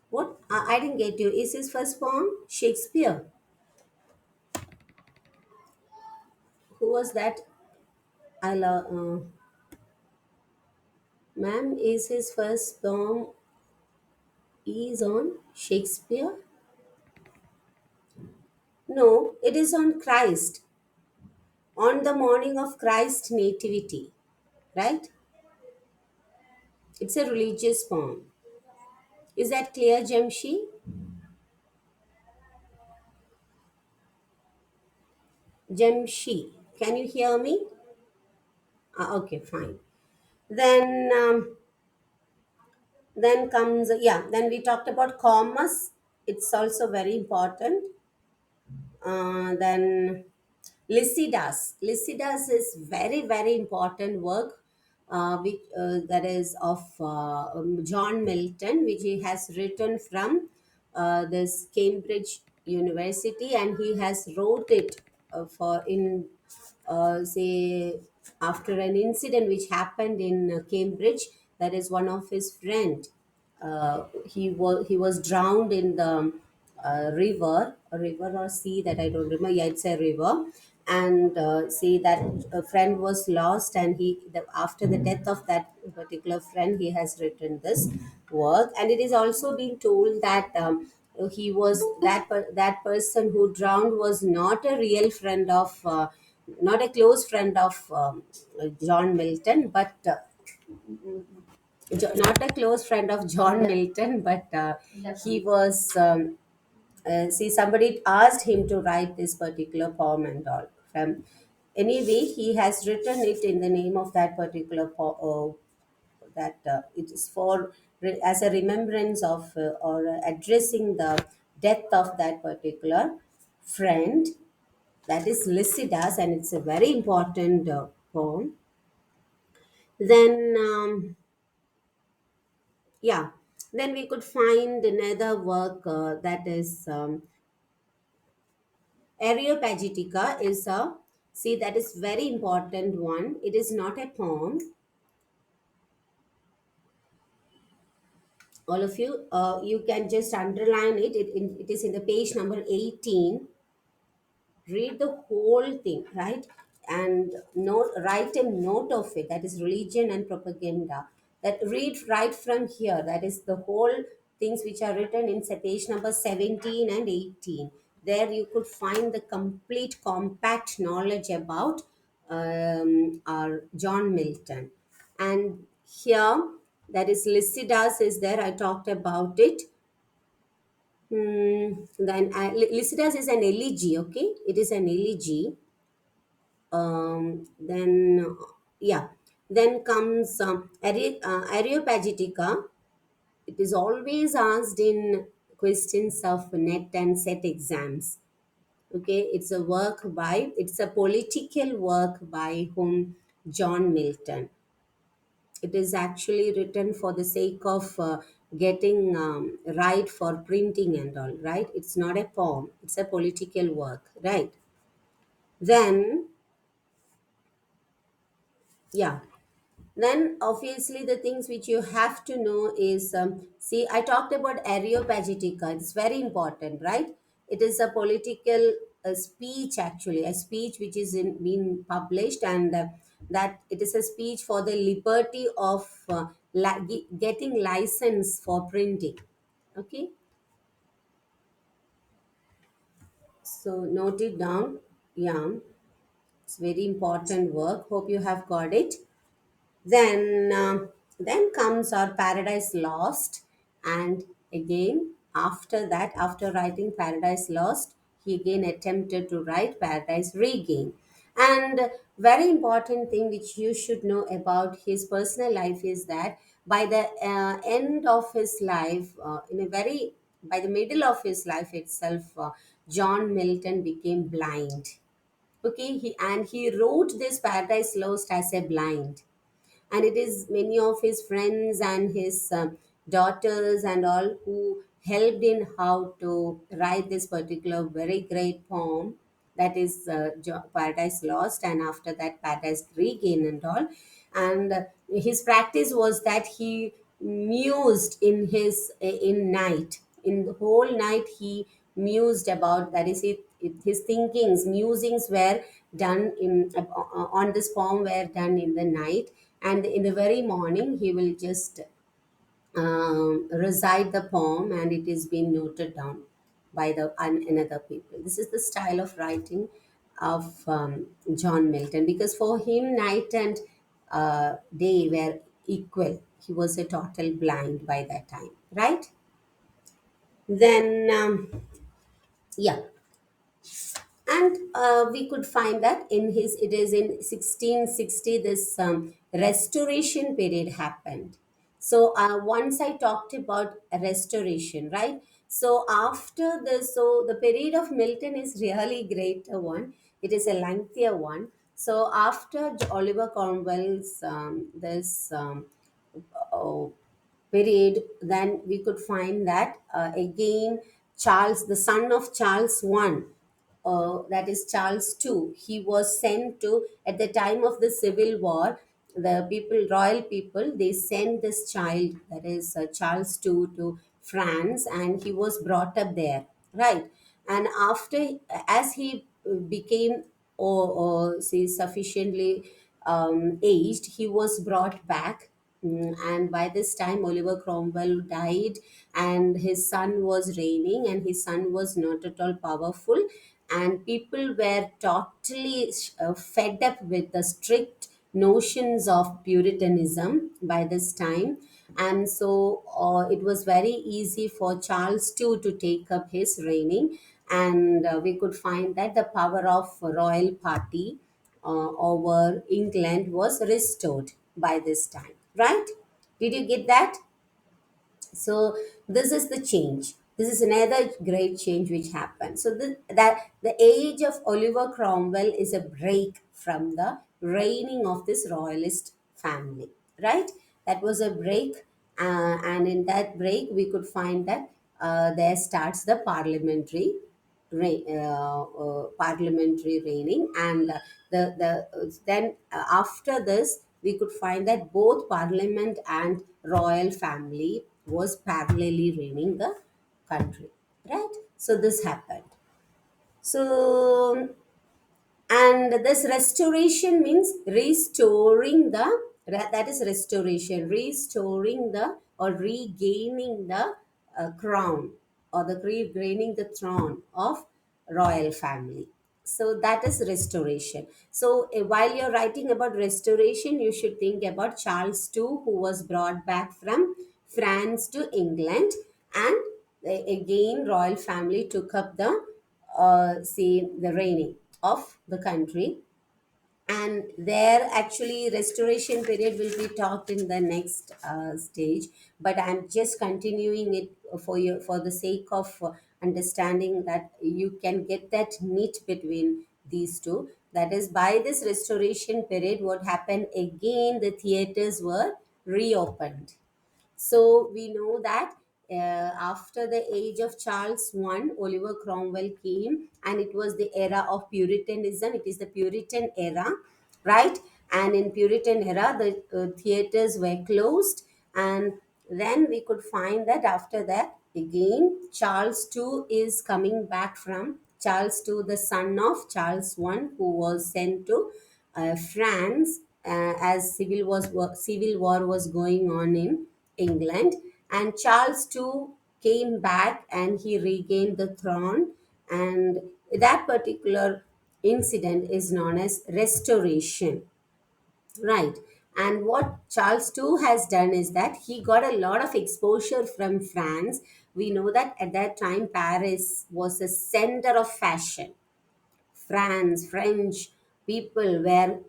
What? I didn't get you. Is his first poem Shakespeare? Who was that? I love. Ma'am, is his first poem is on Shakespeare? No, it is on Christ, on the morning of Christ's nativity, right? It's a religious poem. Is that clear, Jamshi? Jamshi, can you hear me? Okay, fine. Then, then comes, then we talked about commerce. It's also very important. Then Lycidas. Lycidas is very important work, which that is of John Milton, which he has written from this Cambridge University, and he has wrote it for in say after an incident which happened in Cambridge. That is one of his friend. He was drowned in the river, a river or sea, that I don't remember. Yeah, it's a river. And see that a friend was lost, and after the death of that particular friend, he has written this work. And it is also being told that he was that person who drowned was not a real friend of. Not a close friend of John Milton, but not a close friend of John Milton, but he was. See, somebody asked him to write this particular poem and all. From anyway, he has written it in the name of that particular that it is for as a remembrance of or addressing the death of that particular friend. That is Lycidas, and it's a very important poem. Then. Yeah, then we could find another work that is Areopagitica is a, see, that is very important one. It is not a poem. All of you, you can just underline it. It is in the page number 18. Read the whole thing, right? And note, write a note of it. That is religion and propaganda. That read right from here. That is the whole things which are written in page number 17 and 18. There you could find the complete compact knowledge about our John Milton. And here, that is Lycidas is there. I talked about it. Then Lycidas is an elegy, okay? It is an elegy. Then, yeah. Then comes Areopagitica. It is always asked in questions of net and set exams. Okay, it's a political work by whom? John Milton. It is actually written for the sake of getting right for printing and all, right? It's not a poem, it's a political work, right? Then, yeah, Then obviously the things which you have to know is, see, I talked about Areopagitica. It's very important, right? It is a political speech, actually, a speech which is being published, and that it is a speech for the liberty of getting license for printing. Okay, so note it down. Yeah, it's very important work. Hope you have got it. Then comes our Paradise Lost, and again after that, after writing Paradise Lost, he again attempted to write Paradise Regained. And very important thing which you should know about his personal life is that by the end of his life, in a very by the middle of his life itself, John Milton became blind. Okay, he wrote this Paradise Lost as a blind, and it is many of his friends and his daughters and all who helped in how to write this particular very great poem, that is Paradise Lost, and after that Paradise Regained and all. And his practice was that he mused in night, in the whole night he mused about, that is his thinkings, musings were done on this poem were done in the night, and in the very morning he will just recite the poem, and it is being noted down by the another people. This is the style of writing of John Milton, because for him night and day were equal. He was a total blind by that time, right? Then yeah, and we could find that in his, it is in 1660 this restoration period happened. So once I talked about restoration, right? So after this, so the period of Milton is really greater one, it is a lengthier one. So after Oliver Cromwell's this uh, period, then we could find that again Charles, the son of Charles I, that is Charles II, he was sent to, at the time of the Civil War, the people, royal people, they sent this child, that is Charles II, to France, and he was brought up there, right? And after, as he became, say, sufficiently aged, he was brought back. And by this time, Oliver Cromwell died, and his son was reigning, and his son was not at all powerful. And people were totally fed up with the strict notions of Puritanism by this time. And so it was very easy for Charles II to take up his reigning. And we could find that the power of royal party over England was restored by this time, right? Did you get that? So this is the change. This is another great change which happened. So that the age of Oliver Cromwell is a break from the reigning of this royalist family, right? That was a break, and in that break we could find that there starts the parliamentary reigning, and then after this we could find that both parliament and royal family was parallelly reigning the country, right? So this happened. So, and this restoration means restoring the, that is restoration, restoring the, or regaining the crown, or the regaining the throne of royal family. So that is restoration. So while you're writing about restoration, you should think about Charles II, who was brought back from France to England, and again royal family took up the say the reigning of the country. And there actually restoration period will be talked in the next stage, but I'm just continuing it for you for the sake of understanding that you can get that knit between these two. That is, by this restoration period, what happened again, the theaters were reopened. So we know that after the age of Charles I, Oliver Cromwell came, and it was the era of Puritanism. It is the Puritan era, right? And in Puritan era, the theaters were closed, and then we could find that after that, again, Charles II is coming back from Charles II, the son of Charles I, who was sent to France as civil war was going on in England, and Charles II came back and he regained the throne, and that particular incident is known as Restoration. Right. And what Charles too has done is that he got a lot of exposure from France. We know that at that time, Paris was a center of fashion. French people were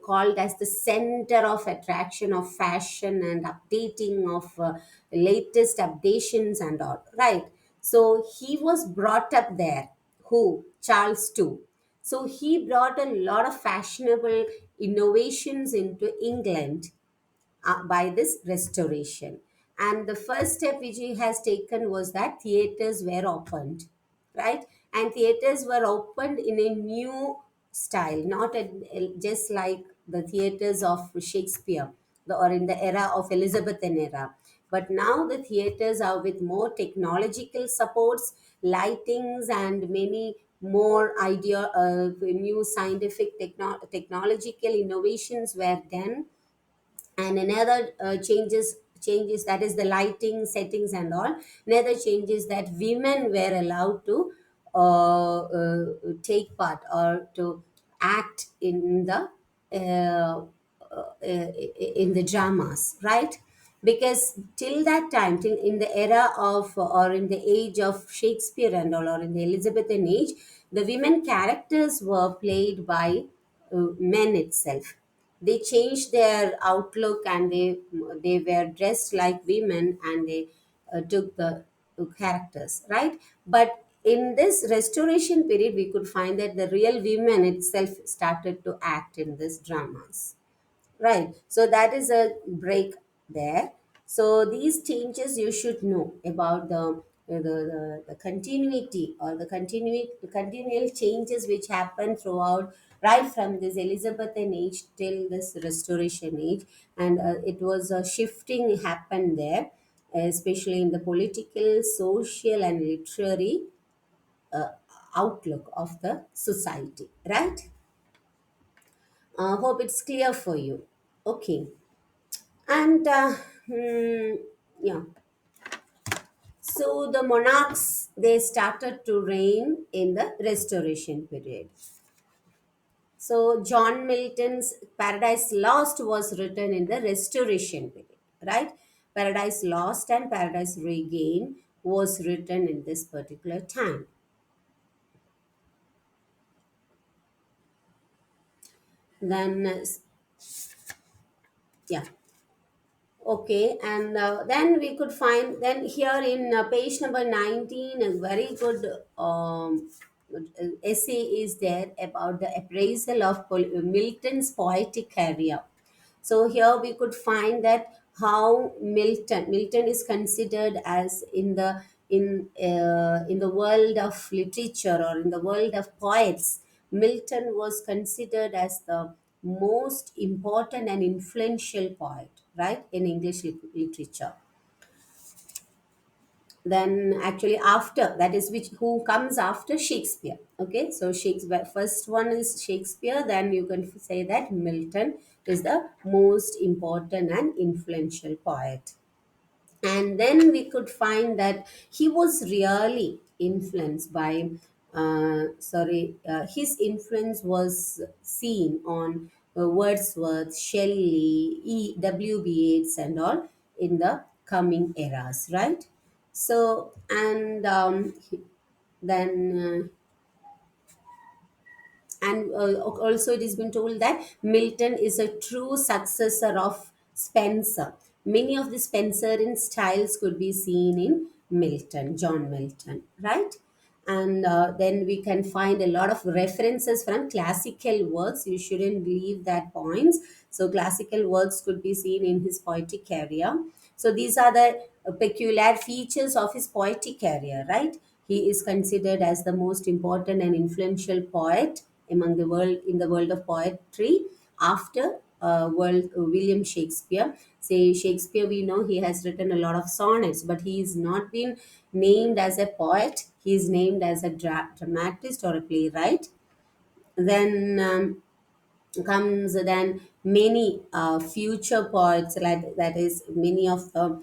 called as the center of attraction of fashion and updating of latest updations and all. Right. So he was brought up there. Who? Charles too. So he brought a lot of fashionable innovations into England by this restoration. And the first step which he has taken was that theaters were opened, right? And theaters were opened in a new style, not just like the theaters of Shakespeare or in the era of Elizabethan era. But now the theaters are with more technological supports, lightings, and many more new scientific technological innovations were done. And another changes, that is the lighting settings and all. Another changes that women were allowed to take part or to act in the dramas, right? Because till that time, till in the era of or in the age of Shakespeare and all, or in the Elizabethan age, the women characters were played by men itself. They changed their outlook, and they were dressed like women, and they took the characters, right? But in this restoration period, we could find that the real women itself started to act in these dramas. Right. So that is a break there. So these changes you should know about the continuity or the continual changes which happen throughout, right from this Elizabethan age till this Restoration age, and it was a shifting happened there, especially in the political, social, and literary uh, outlook of the society. Right. Hope it's clear for you. Okay. And yeah, so the monarchs they started to reign in the Restoration period. So John Milton's Paradise Lost was written in the Restoration period, right? Paradise Lost and Paradise Regained was written in this particular time. Then, yeah. Okay, and then we could find then here in page number 19 a very good essay is there about the appraisal of Milton's poetic career. So here we could find that how Milton is considered as in the world of literature or in the world of poets. Milton was considered as the most important and influential poet, right, in English literature. Then actually after that is which who comes after Shakespeare. Okay, so Shakespeare first one is Shakespeare, then you can say that Milton is the most important and influential poet. And then we could find that he was really influenced by his influence was seen on Wordsworth, Shelley, W.B. Yeats and all in the coming eras, right? So and then and also it has been told that Milton is a true successor of Spencer. Many of the Spencerian styles could be seen in Milton, John Milton, right? And then we can find a lot of references from classical works. You shouldn't leave that points. So classical works could be seen in his poetic career. So these are the peculiar features of his poetic career, right? He is considered as the most important and influential poet among the world in the world of poetry. after William Shakespeare. Say Shakespeare, we know he has written a lot of sonnets, but he is not been named as a poet. He is named as a dramatist or a playwright. Then comes then many future poets, like that is many of the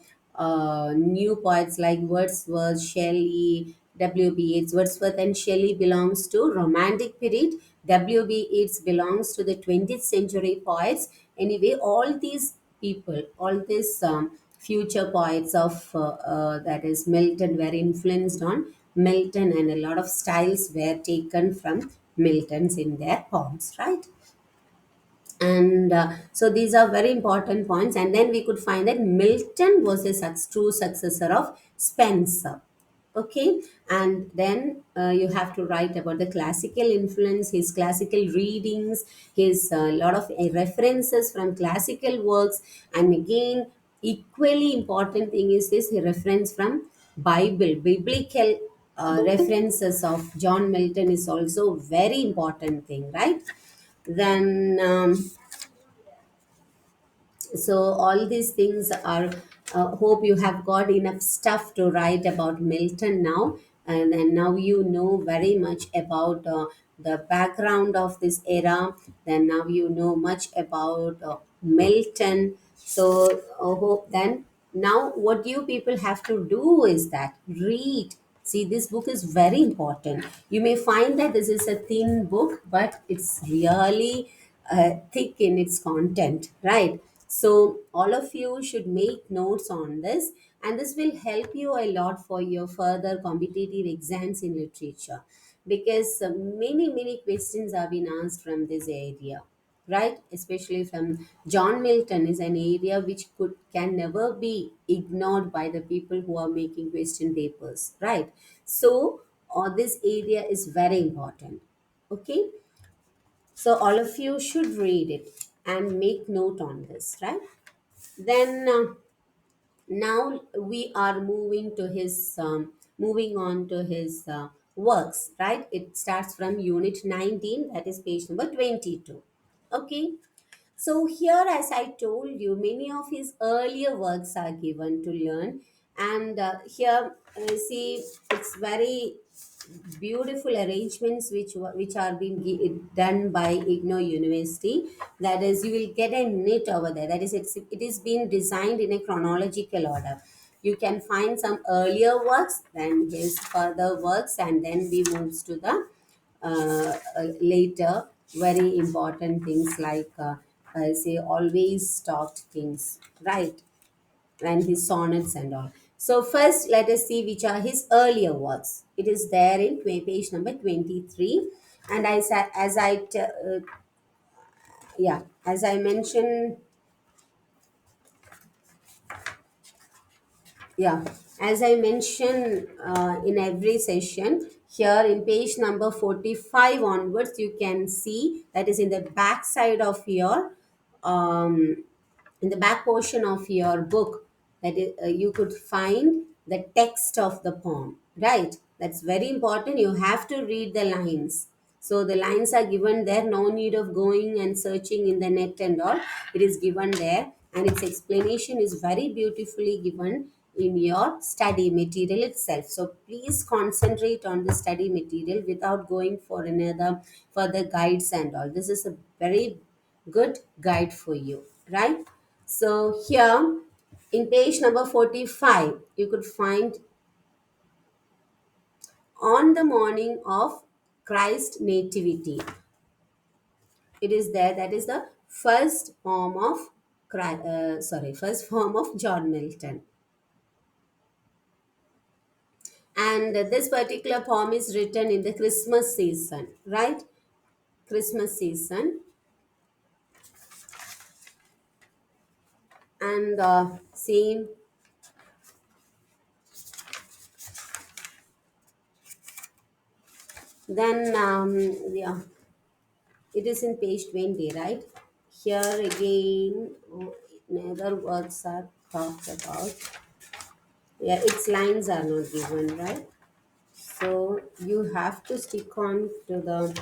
new poets like Wordsworth, Shelley, W.B. Yeats. Wordsworth and Shelley belongs to romantic period. W.B. Yeats belongs to the 20th century poets. Anyway, all these people, all these future poets of that is Milton were influenced on Milton, and a lot of styles were taken from Milton's in their poems, right? And so these are very important points. And then we could find that Milton was a true successor of Spencer. Okay. And then you have to write about the classical influence, his classical readings, his lot of references from classical works. And again, equally important thing is this reference from biblical references of John Milton is also very important thing, right? Then so all these things are hope you have got enough stuff to write about Milton now. And now you know very much about the background of this era. Then now you know much about Milton. So hope then now what you people have to do is that read. See, this book is very important. You may find that this is a thin book, but it's really thick in its content, right? So, all of you should make notes on this, and this will help you a lot for your further competitive exams in literature, because many questions have been asked from this area, right? Especially from John Milton is an area which can never be ignored by the people who are making question papers, right? So, this area is very important. Okay, so all of you should read it and make note on this, right? Then now we are moving on to his works, right? It starts from unit 19, that is page number 22. Okay, so here, as I told you, many of his earlier works are given to learn. And here, see, it's very beautiful arrangements which are being done by Igno University. That is, you will get a knit over there. That is, it is being designed in a chronological order. You can find some earlier works, then his further works, and then we moves to the later very important things like I say always stocked things, right? And his sonnets and all. So first, let us see which are his earlier works. It is there in page number 23. And yeah, as I mentioned, yeah, as I mentioned in every session, here in page number 45 onwards, you can see that is in the back side of your um, in the back portion of your book, that is, you could find the text of the poem, right? That's very important. You have to read the lines. So the lines are given there, no need of going and searching in the net and all. It is given there, and its explanation is very beautifully given in your study material itself. So please concentrate on the study material without going for another further guides and all. This is a very good guide for you, right? So here in page number 45, you could find on the morning of Christ Nativity. It is there. That is the first form of first form of John Milton. And this particular poem is written in the Christmas season, right? Christmas season. And same, then yeah, it is in page 20, right? Here again, neither words are talked about. Yeah, its lines are not given, right? So you have to stick on to the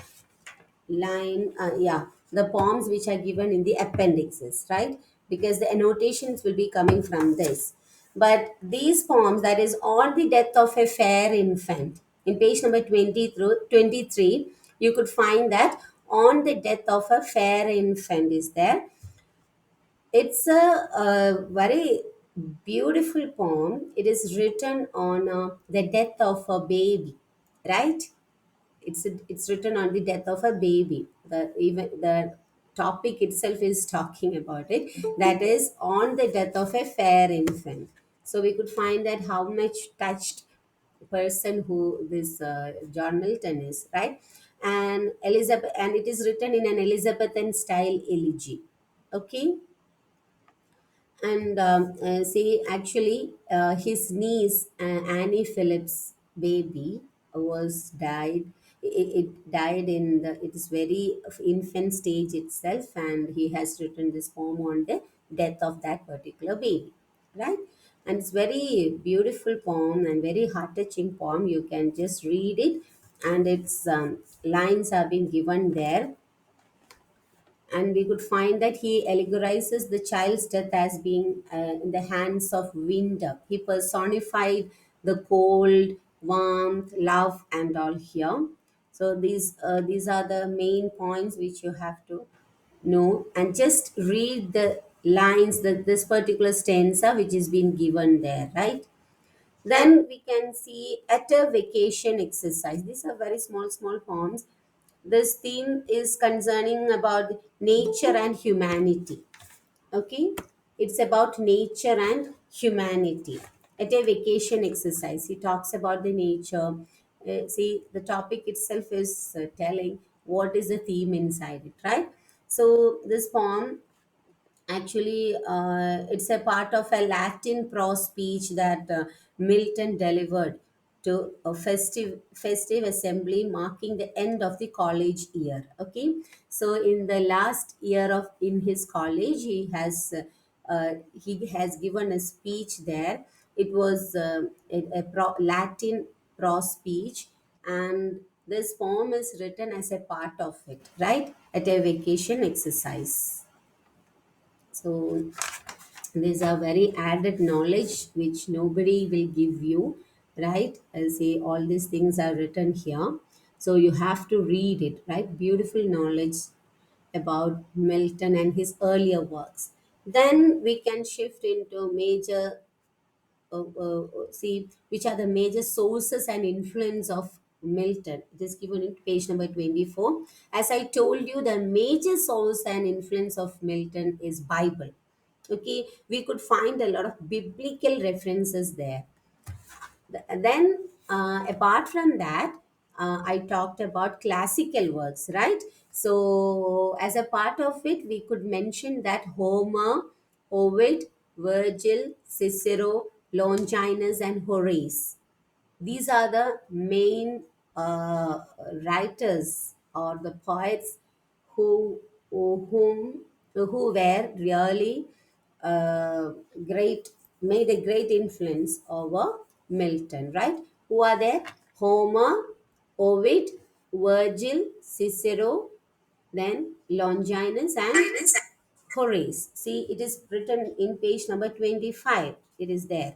line. Yeah. the poems which are given in the appendixes, right? Because the annotations will be coming from this. But these poems, that is on the death of a fair infant, in page number 20 through 23, you could find that on the death of a fair infant is there. It's a very beautiful poem. It is written on the death of a baby, right? It's written on the death of a baby. The topic itself is talking about it. That is on the death of a fair infant. So we could find that how much touched person who this John Milton is, right? And Elizabeth, and it is written in an Elizabethan style elegy. Okay. And see, actually, his niece, Annie Phillips' baby, was died. It died in the. It is very infant stage itself, and he has written this poem on the death of that particular baby, right? And it's very beautiful poem and very heart touching poem. You can just read it, and its lines have been given there, and we could find that he allegorizes the child's death as being in the hands of wind. He personified the cold, warmth, love, and all here. So these are the main points which you have to know, and just read the lines that this particular stanza which is being given there, right? Then we can see at a vacation exercise. These are very small poems. This theme is concerning about nature and humanity. Okay, it's about nature and humanity. At a vacation exercise, he talks about the nature. See, the topic itself is telling what is the theme inside it, right? So this poem, actually, it's a part of a Latin prose speech that Milton delivered to a festive assembly marking the end of the college year. Okay, so in the last year of in his college, he has given a speech there. It was Latin prose speech, and this poem is written as a part of it, right? At a vacation exercise. So these are very added knowledge which nobody will give you, right? I say all these things are written here. So you have to read it, right? Beautiful knowledge about Milton and his earlier works. Then we can shift into major, see which are the major sources and influence of Milton. It is given in page number 24. As I told you, the major source and influence of Milton is Bible. Okay, we could find a lot of biblical references there. Then, apart from that, I talked about classical works, right? So, as a part of it, we could mention that Homer, Ovid, Virgil, Cicero, Longinus, and Horace, these are the main writers or the poets who who were really uh, great, made a great influence over Milton, right? Who are there? Homer, Ovid, Virgil, Cicero, then Longinus and Horace. See, it is written in page number 25. It is there.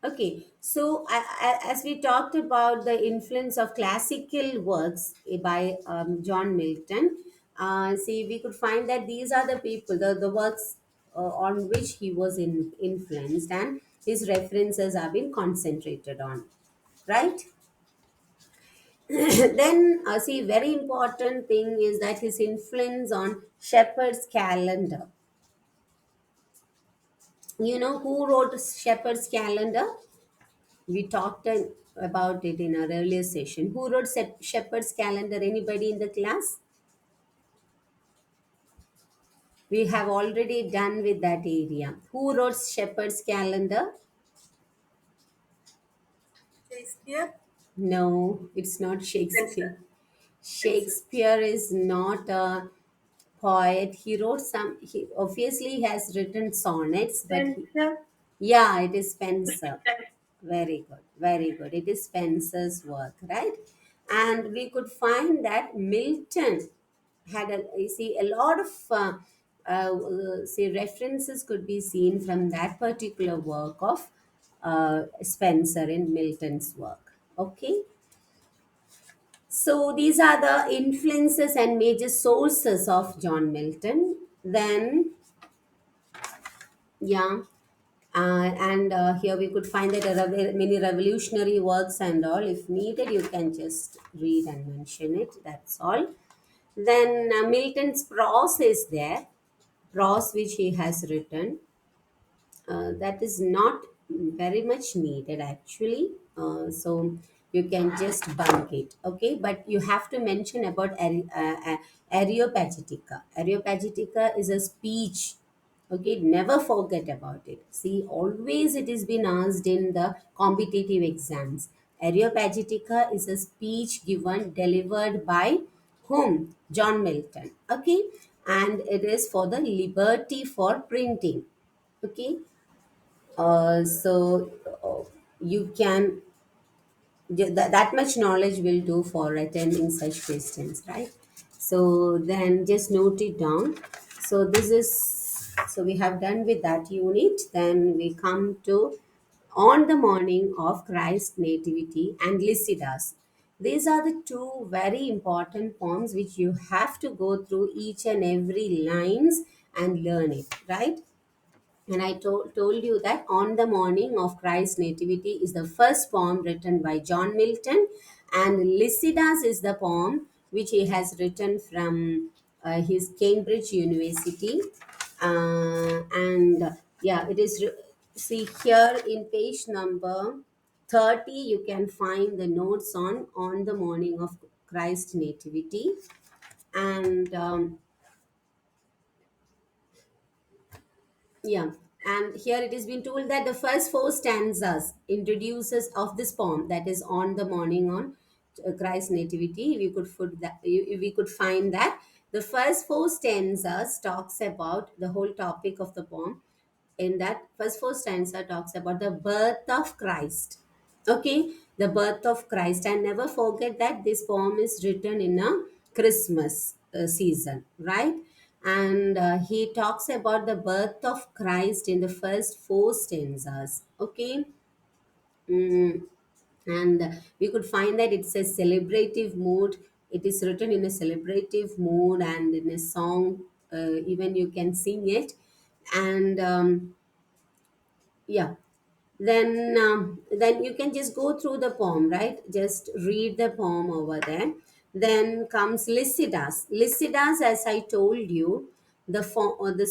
Okay, so as we talked about the influence of classical works by John Milton, see, we could find that these are the people, the works on which he was influenced, and his references have been concentrated on, right? Then, see, very important thing is that his influence on Shepherd's Calendar. You know who wrote Shepherd's Calendar? We talked about it in our earlier session. Who wrote Shepherd's Calendar? Anybody in the class? We have already done with that area. Who wrote Shepherd's Calendar? Shakespeare. No, it's not Shakespeare. Spencer. Shakespeare is not a poet. He wrote some, he obviously has written sonnets, but he, Spencer. yeah, it is Spencer. Very good, very good. It is Spencer's work, right? And we could find that Milton had a, you see, a lot of say references could be seen from that particular work of Spencer in Milton's work. Okay, so these are the influences and major sources of John Milton. Then, yeah, and here we could find that there are many revolutionary works and all. If needed, you can just read and mention it. That's all. Then Milton's prose is there, prose which he has written. That is not very much needed actually. So you can just bunk it, okay? But you have to mention about Areopagitica. Areopagitica is a speech. Okay, never forget about it. See, always it is been asked in the competitive exams. Areopagitica is a speech given, delivered by whom? John Milton. Okay, and it is for the liberty for printing. Okay, so you can that much knowledge will do for attending such questions, right? So then just note it down. So this is, so we have done with that unit. Then we come to on the morning of Christ nativity and Lycidas. These are the two very important poems which you have to go through each and every lines and learn it, right? And I told you that On the Morning of Christ's Nativity is the first poem written by John Milton, and Lycidas is the poem which he has written from his Cambridge University. And yeah, it is. See here in page number 30, you can find the notes on the morning of Christ's Nativity. And yeah, and here it has been told that the first four stanzas introduces of this poem, that is on the morning on Christ's nativity. We could put that, we could find that the first four stanzas talks about the whole topic of the poem. In that first four stanza talks about the birth of Christ. Okay, the birth of Christ, and never forget that this poem is written in a Christmas season, right? And he talks about the birth of Christ in the first four stanzas. Okay. Mm, and we could find that it's a celebrative mood. It is written in a celebrative mood and in a song. Even you can sing it. And yeah, then you can just go through the poem, right? Just read the poem over there. Then comes Lycidas. Lycidas, as I told you, this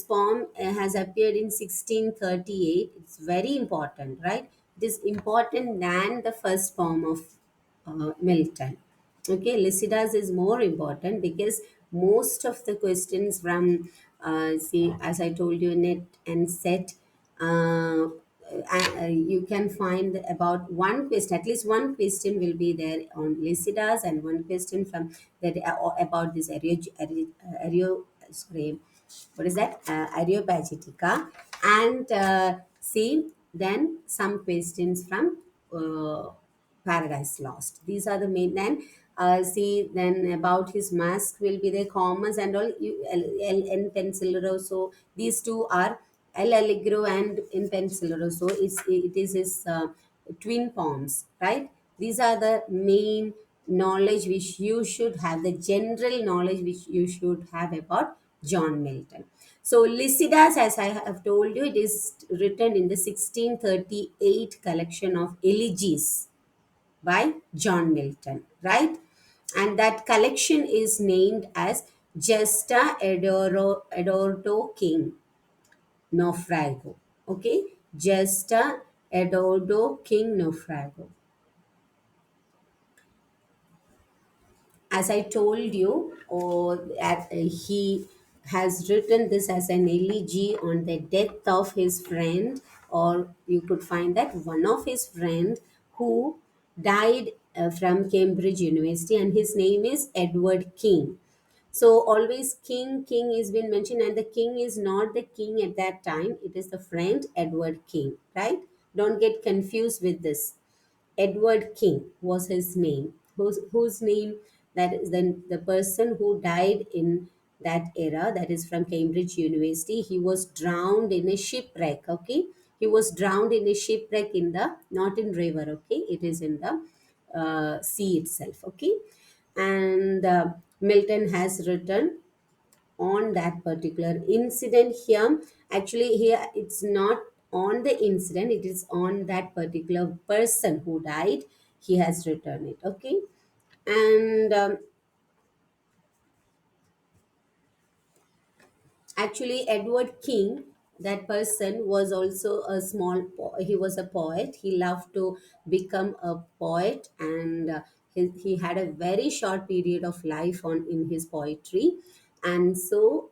poem has appeared in 1638. It's very important, right? It is important than the first poem of Milton. Okay, Lycidas is more important because most of the questions from, see, as I told you, net and set, you can find about one question, at least one question will be there on Lycidas, and one question from that about this sorry, what is that? Areopagitica, and see, then some questions from Paradise Lost. These are the main. Then see, then about his mask will be the commas and all. El Pencil Rosso. These two are El Allegro and In Pencil Rosso. It is his twin poems, right? These are the main knowledge which you should have, the general knowledge which you should have about John Milton. So Lycidas, as I have told you, it is written in the 1638 collection of elegies by John Milton, right? And that collection is named as Gesta Edordo King Naufrago. Okay, Gesta Edordo King Naufrago. As I told you, he has written this as an elegy on the death of his friend, or you could find that one of his friend who died from Cambridge University, and his name is Edward King. So always King is been mentioned, and the king is not the king at that time. It is the friend Edward King, right? Don't get confused with this. Edward King was his name. Whose name that is then the person who died in that era, that is from Cambridge University. He was drowned in a shipwreck. Okay, he was drowned in a shipwreck in the, not in river, okay, it is in the sea itself. Okay, and Milton has written on that particular incident here. Actually, here it's not on the incident, it is on that particular person who died. He has written it. Okay, and actually, Edward King, that person was also a he was a poet. He loved to become a poet, and he had a very short period of life on in his poetry. And so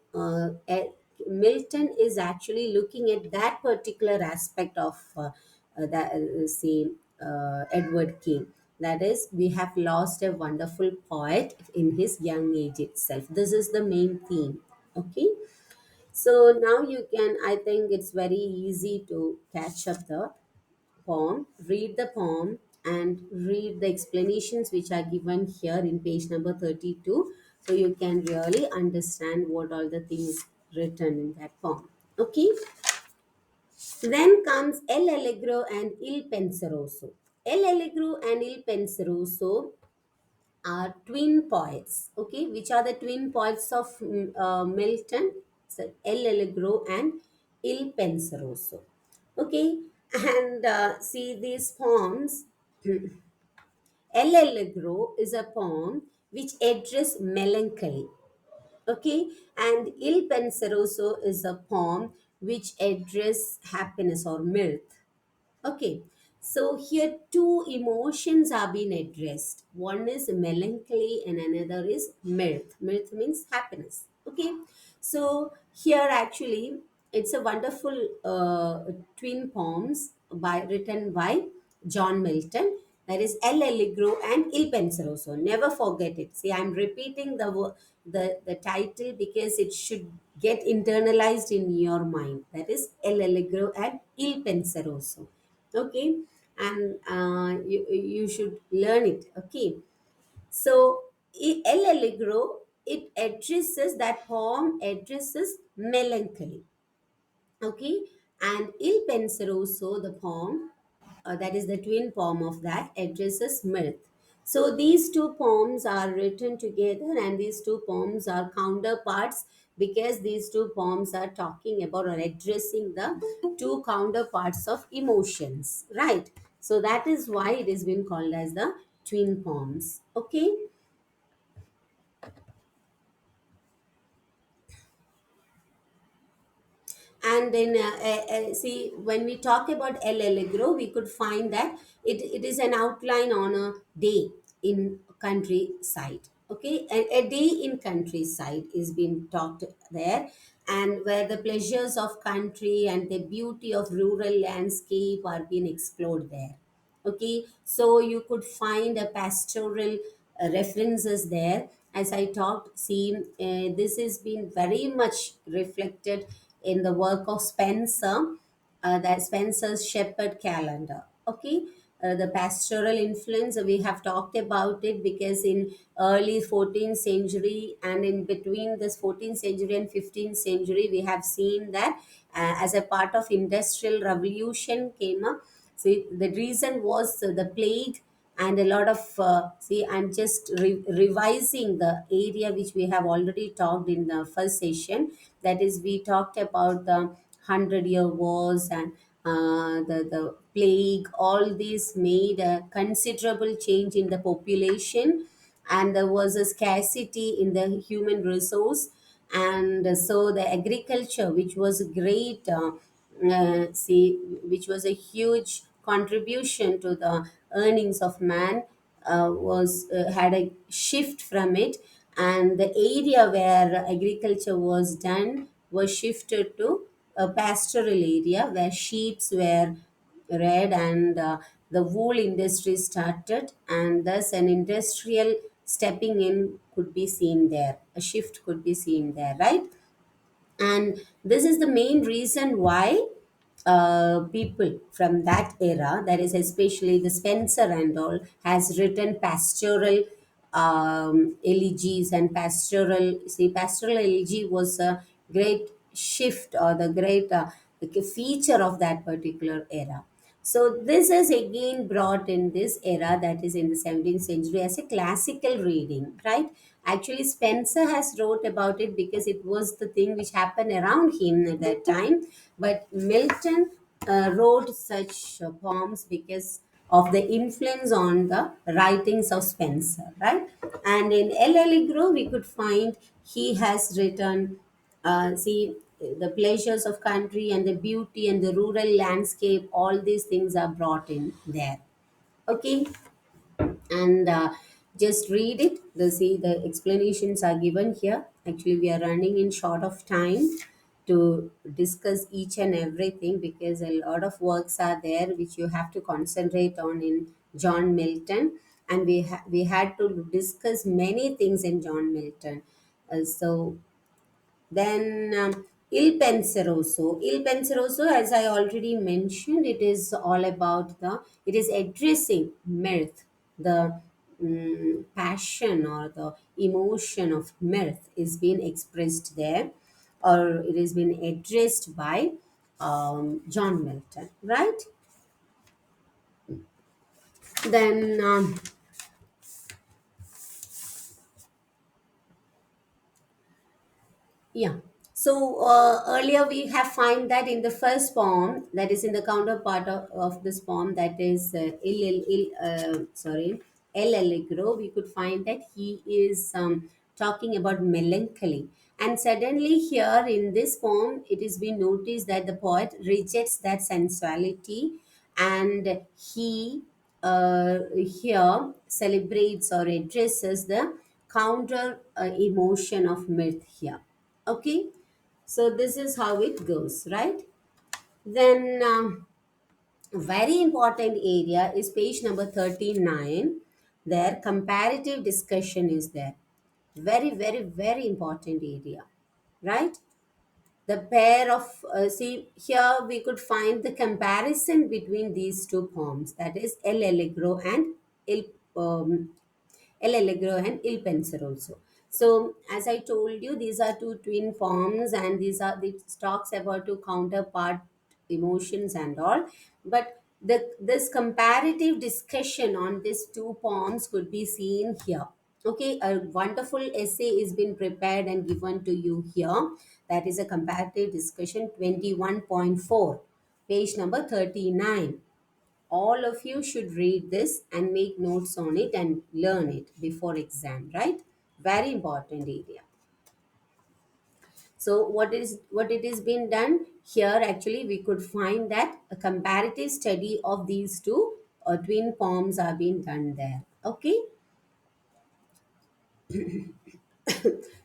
Milton is actually looking at that particular aspect of that say Edward King. That is, we have lost a wonderful poet in his young age itself. This is the main theme. Okay, so now you can, I think it's very easy to catch up the poem, read the poem, and read the explanations which are given here in page number 32. So you can really understand what all the things written in that poem. Okay, then comes El Allegro and Il Penseroso. El Allegro and Il Penseroso are twin poets. Okay, which are the twin poets of Milton? So El Allegro and Il Penseroso. Okay, and see these poems. El Allegro is a poem which address melancholy. Okay, and Il Penseroso is a poem which address happiness or mirth. Okay, so here two emotions are being addressed. One is melancholy and another is mirth. Mirth means happiness. Okay, so here actually it's a wonderful twin poems by written by John Milton. That is El Allegro and Il Penseroso. Never forget it. See, I'm repeating the title because it should get internalized in your mind. That is El Allegro and Il Penseroso. Okay, and you should learn it. Okay, so El Allegro, it addresses, that poem addresses melancholy. Okay, and Il Penseroso, the poem, that is the twin poem of that, addresses mirth. So these two poems are written together, and these two poems are counterparts because these two poems are talking about or addressing the two counterparts of emotions, right? So that is why it has been called as the twin poems. Okay, and then see, when we talk about El Allegro, we could find that it is an outline on a day in countryside. Okay, a day in countryside is being talked there, and where the pleasures of country and the beauty of rural landscape are being explored there. Okay, so you could find a pastoral references there. As I talked, see, this has been very much reflected in the work of Spencer, that Spencer's Shepherd Calendar. Okay, the pastoral influence, we have talked about it because in early 14th century and in between this 14th century and 15th century, we have seen that as a part of industrial revolution came up. See, the reason was the plague and a lot of see, I'm just revising the area which we have already talked in the first session. That is, we talked about the 100-year wars and the plague. All these made a considerable change in the population, and there was a scarcity in the human resource. And so the agriculture, which was a great see, which was a huge contribution to the earnings of man, was had a shift from it, and the area where agriculture was done was shifted to a pastoral area where sheep were reared, and the wool industry started, and thus an industrial stepping in could be seen there, a shift could be seen there, right? And this is the main reason why people from that era, that is especially the Spencer and all, has written pastoral elegies and pastoral. See, pastoral elegy was a great shift, or the great like a feature of that particular era. So this is again brought in this era, that is in the 17th century, as a classical reading, right? Actually, Spencer has wrote about it because it was the thing which happened around him at that time. But Milton wrote such poems because of the influence on the writings of Spencer, right? And in El Allegro, we could find he has written, see, the pleasures of country and the beauty and the rural landscape, all these things are brought in there. Okay, and just read it. The see the explanations are given here. Actually, we are running in short of time to discuss each and everything, because a lot of works are there which you have to concentrate on in John Milton, and we had to discuss many things in John Milton. So then Il Penseroso, as I already mentioned, it is all about it is addressing mirth, the passion or the emotion of mirth is being expressed there, or it is being addressed by John Milton, right? Then Yeah. So earlier we have find that in the first poem, that is in the counterpart of this poem, that is El Allegro, we could find that he is talking about melancholy. And suddenly here in this poem, it is been noticed that the poet rejects that sensuality, and he here celebrates or addresses the counter emotion of mirth here. Okay, so this is how it goes, right? Then very important area is page number 39. There comparative discussion is there. Very, very, very important area, right? The pair of see here we could find the comparison between these two poems, that is El Allegro and Il El Allegro and Il Penser also. So, as I told you, these are two twin forms, and this talks about two counterpart emotions and all. But this comparative discussion on these two poems could be seen here. Okay, a wonderful essay is been prepared and given to you here. That is a comparative discussion 21.4, page number 39. All of you should read this and make notes on it and learn it before exam, right? Very important area. So what it is being done here, actually we could find that a comparative study of these two twin poems are being done there. Okay,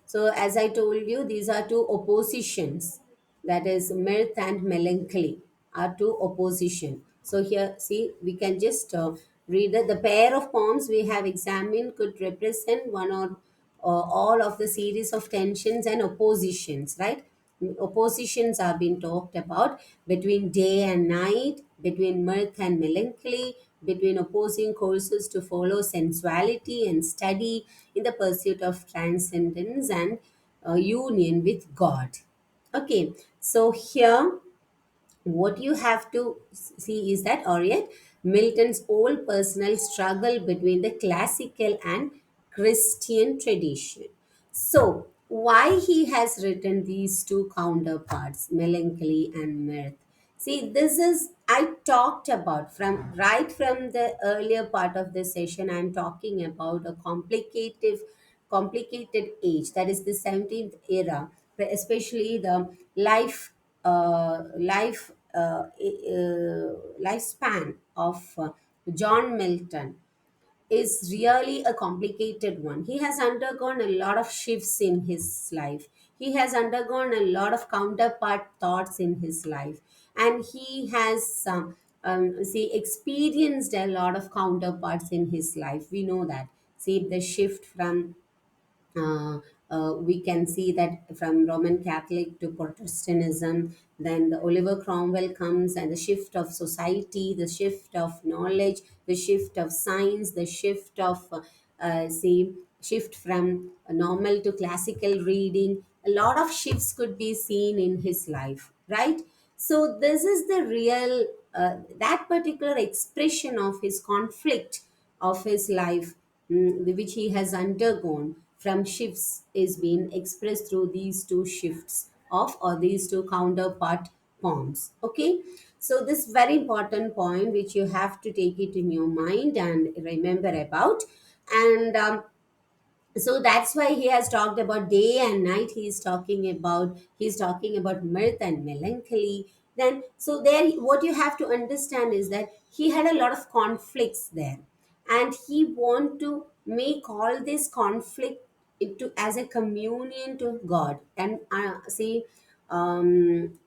so as I told you, these are two oppositions. That is mirth and melancholy are two opposition. So here, see, we can just read that the pair of poems we have examined could represent one or all of the series of tensions and oppositions, right? Oppositions are being talked about between day and night, between mirth and melancholy, between opposing courses to follow sensuality and study in the pursuit of transcendence and union with God. Okay, so here what you have to see is that, or yet Milton's own personal struggle between the classical and Christian tradition. So why he has written these two counterparts, melancholy and mirth? See, this is I talked about from right from the earlier part of the session. I'm talking about a complicated age, that is the 17th era, especially the lifespan of John Milton is really a complicated one. He has undergone a lot of shifts in his life. He has undergone a lot of counterpart thoughts in his life, and he has see experienced a lot of counterparts in his life. We know that. See the shift from uh, we can see that from Roman Catholic to Protestantism, then the Oliver Cromwell comes, and the shift of society, the shift of knowledge, the shift of science, the shift of say shift from normal to classical reading. A lot of shifts could be seen in his life, right? So this is the real that particular expression of his conflict of his life, which he has undergone from shifts, is being expressed through these two shifts of, or these two counterpart forms. Okay, so this very important point which you have to take it in your mind and remember about. And so that's why he has talked about day and night. He's talking about mirth and melancholy. Then so there, what you have to understand is that he had a lot of conflicts there, and he want to make all this conflict into as a communion to God. And see, um,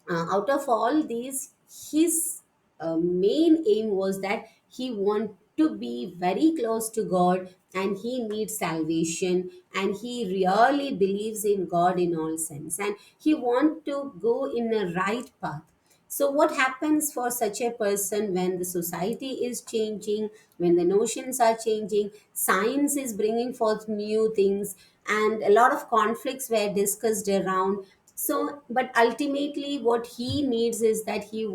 out of all these, his main aim was that he want to be very close to God, and he needs salvation, and he really believes in God in all sense, and he want to go in a right path. So, what happens for such a person when the society is changing, when the notions are changing, science is bringing forth new things, and a lot of conflicts were discussed around. So, but ultimately, what he needs is that he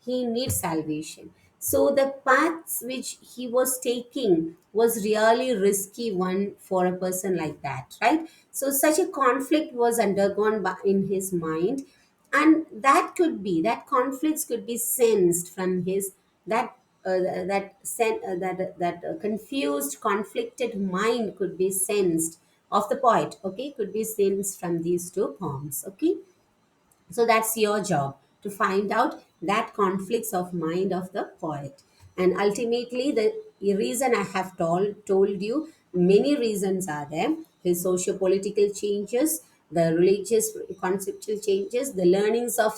needs salvation. So, the paths which he was taking was really risky one for a person like that, right? So, such a conflict was undergone in his mind, and that conflicts could be sensed from his that confused, conflicted mind could be sensed of the poet. Okay, could be sensed from these two poems. Okay, so that's your job to find out that conflicts of mind of the poet. And ultimately, the reason I have told you, many reasons are there. His socio-political changes, the religious conceptual changes, the learnings of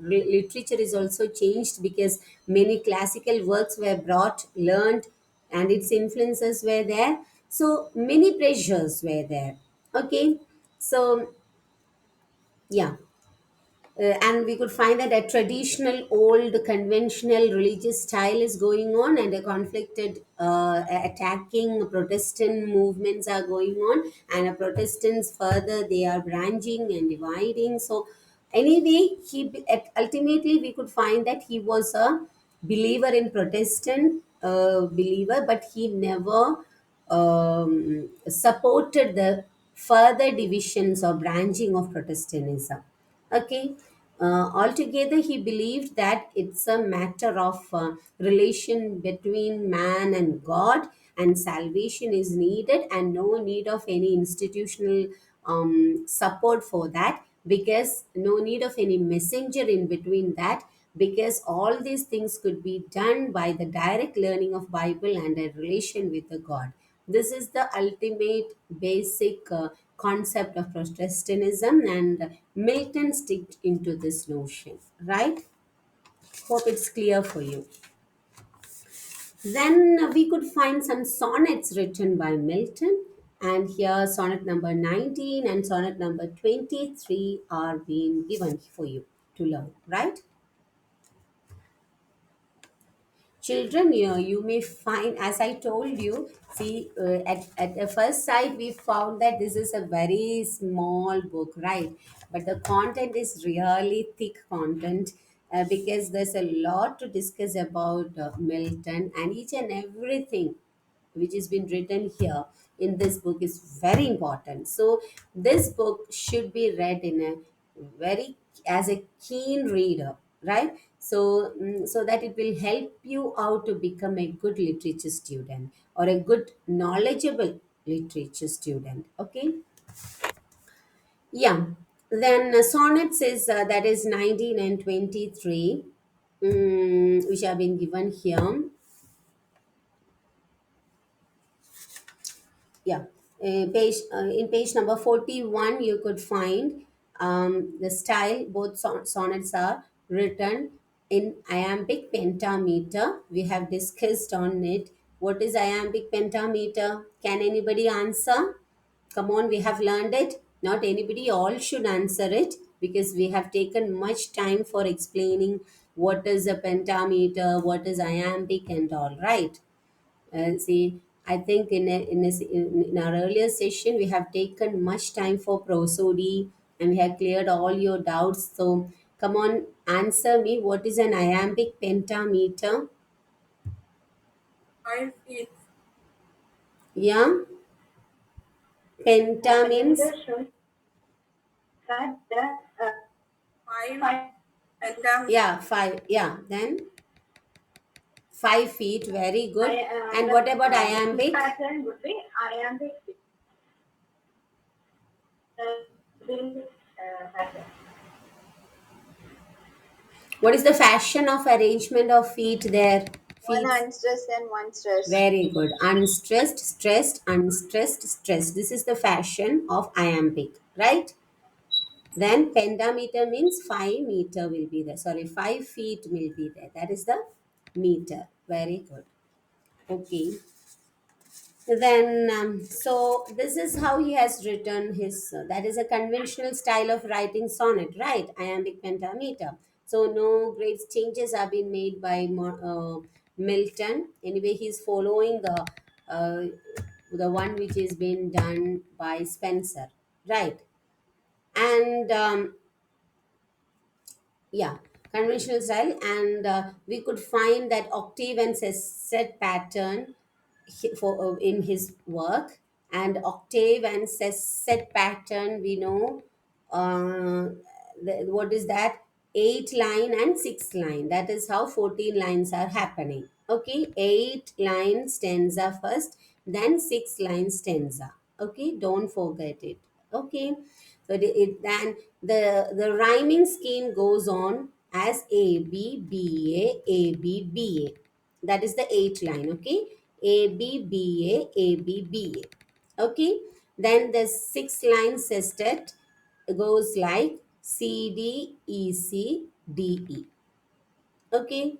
literature is also changed because many classical works were brought, learned, and its influences were there. So many pressures were there. Okay, so yeah, and we could find that a traditional, old, conventional religious style is going on, and a conflicted, attacking Protestant movements are going on, and a Protestants further they are branching and dividing. So, anyway, ultimately we could find that he was a believer in Protestant believer, but he never supported the further divisions or branching of Protestantism. Okay. Altogether, he believed that it's a matter of relation between man and God, and salvation is needed, and no need of any institutional support for that, because no need of any messenger in between that, because all these things could be done by the direct learning of Bible and a relation with the God. This is the ultimate basic concept of Protestantism, and Milton sticked into this notion, right? Hope it's clear for you. Then we could find some sonnets written by Milton, and here sonnet number 19 and sonnet number 23 are being given for you to learn, right? Children, you may find, as I told you, see, at the first sight we found that this is a very small book, right? But the content is really thick content, because there's a lot to discuss about Milton, and each and everything which has been written here in this book is very important. So this book should be read in a very, as a keen reader, right? So so that it will help you out to become a good literature student, or a good knowledgeable literature student. Okay, yeah. Then sonnets is that is 19 and 23, which have been given here. Yeah, in page number 41 you could find the style. Both sonnets are written in iambic pentameter. We have discussed on it. What is iambic pentameter? Can anybody answer? Come on, we have learned it. Not anybody, all should answer it, because we have taken much time for explaining what is a pentameter, what is iambic, and all, right? See, I think in our earlier session we have taken much time for prosody and we have cleared all your doubts. So come on, answer me. What is an iambic pentameter? 5 feet. Yeah, penta means Pentameter shows that the five pentameter. yeah, five. Yeah, then 5 feet. Very good. And The what about pitch iambic? pattern would be iambic wind pattern. What is the fashion of arrangement of feet there? One Feet. unstressed and one stressed. Very good. Unstressed, stressed, unstressed, stressed. This is the fashion of iambic, right? Then pentameter means 5 meter will be there. Sorry, 5 feet will be there. That is the meter. Very good. Okay. Then, so this is how he has written his. That is a conventional style of writing sonnet, right? Iambic pentameter. So no great changes have been made by Milton. Anyway, he's following the one which is being done by Spencer, right? And yeah, conventional style, and we could find that octave and sestet pattern in his work, and octave and sestet pattern we know, uh, what is that, 8 line and 6 line, that is how 14 lines are happening. Okay, 8 line stanza first, then 6 line stanza. Okay, don't forget it. Okay, so then the rhyming scheme goes on as A B B A. That is the 8 line. Okay, A B B A. Okay, then the 6 line sestet goes like C D E C D E. Okay,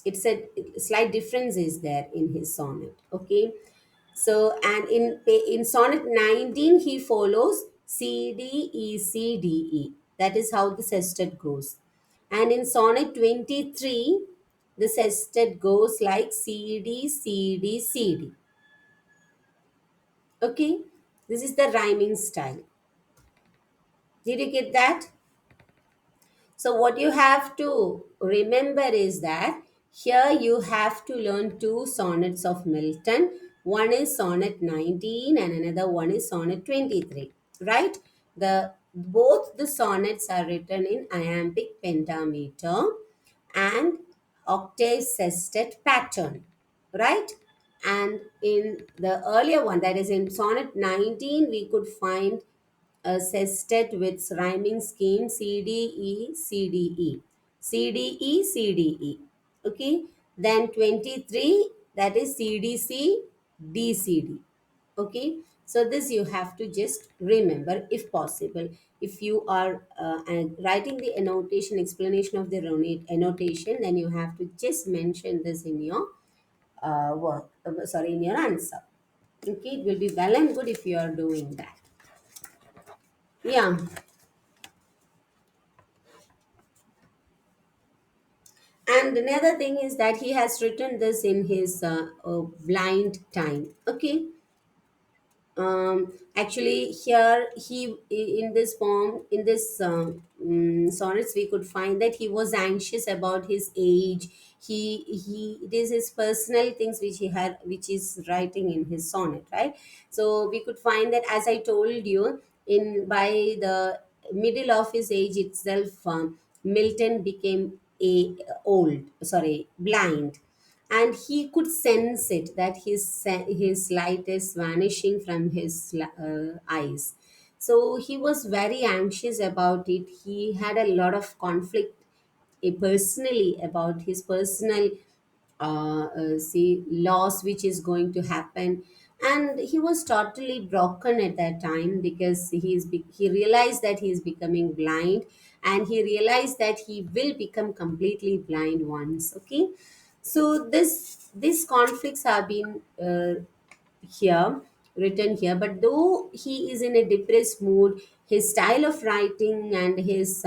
it's a slight difference is there in his sonnet. Okay, so and in sonnet 19 he follows C D E C D E. That is how the sestet goes. And in sonnet 23 the sestet goes like C D C D C D. Okay, this is the rhyming style. Did you get that? So, what you have to remember is that here you have to learn two sonnets of Milton. One is sonnet 19 and another one is sonnet 23. Right? The both the sonnets are written in iambic pentameter and octave sestet pattern. Right? And in the earlier one, that is in sonnet 19, we could find a sestet with rhyming scheme CDE, CDE, CDE, CDE. Okay, then 23, that is CDC, DCD. Okay, so this you have to just remember if possible. If you are writing the annotation, explanation of the annotation, then you have to just mention this in your in your answer. Okay, it will be well and good if you are doing that. Yeah. And another thing is that he has written this in his blind time. Okay, actually here he in this poem, in this sonnets we could find that he was anxious about his age. He it is his personal things which he had, which is writing in his sonnet, right? So we could find that, as I told you, in by the middle of his age itself, Milton became a old, sorry, blind, and he could sense it that his light is vanishing from his eyes. So he was very anxious about it. He had a lot of conflict personally about his personal see loss which is going to happen, and he was totally broken at that time because he realized that he is becoming blind, and he realized that he will become completely blind once. Okay, so these conflicts have been here written here, but though he is in a depressed mood, his style of writing and his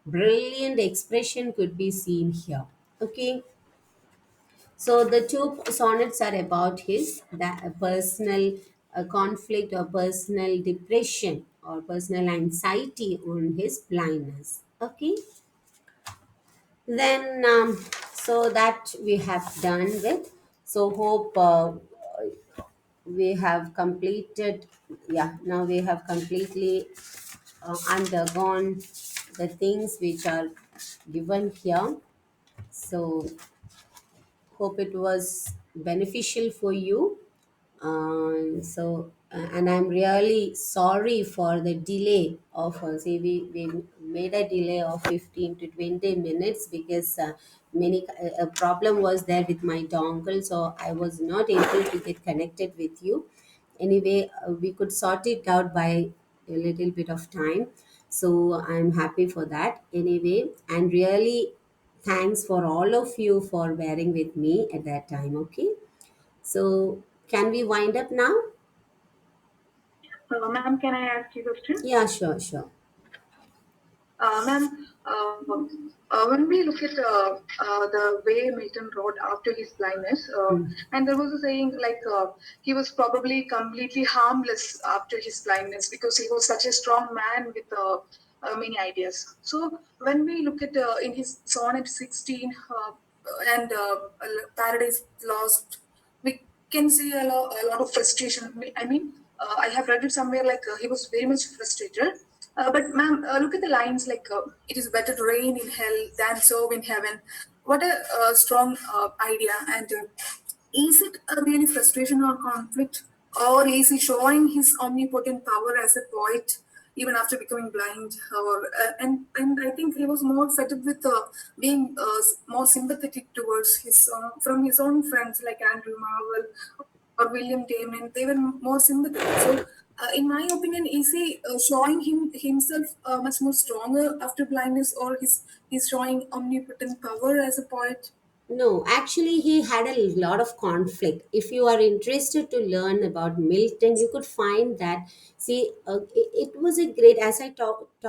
brilliant expression could be seen here. Okay, So the two sonnets are about his that personal conflict or personal depression or personal anxiety on his blindness. Okay, then so that we have done with. So hope we have completed. Yeah, now we have completely undergone the things which are given here. So hope it was beneficial for you. And I'm really sorry for the delay of see we made a delay of 15 to 20 minutes because many a problem was there with my dongle, so I was not able to get connected with you. Anyway, we could sort it out by a little bit of time, so I'm happy for that anyway. And really thanks for all of you for bearing with me at that time. Okay, so can we wind up now? Ma'am, can I ask you a question? Yeah, sure, sure. Ma'am, when we look at the way Milton wrote after his blindness, and there was a saying like he was probably completely harmless after his blindness because he was such a strong man with many ideas. So when we look at in his sonnet 16 and Paradise Lost, we can see a lot of frustration. I mean, I have read it somewhere like he was very much frustrated. But ma'am, look at the lines like it is better to reign in hell than serve in heaven. What a strong idea! And is it a really frustration or conflict, or is he showing his omnipotent power as a poet even after becoming blind? Or and I think he was more fed up with being more sympathetic towards his from his own friends like Andrew Marvell or William Damon. They were more sympathetic. So, in my opinion, is he showing himself much more stronger after blindness, or he's showing omnipotent power as a poet? No, actually, he had a lot of conflict. If you are interested to learn about Milton, you could find that. See, it was a great, as I talked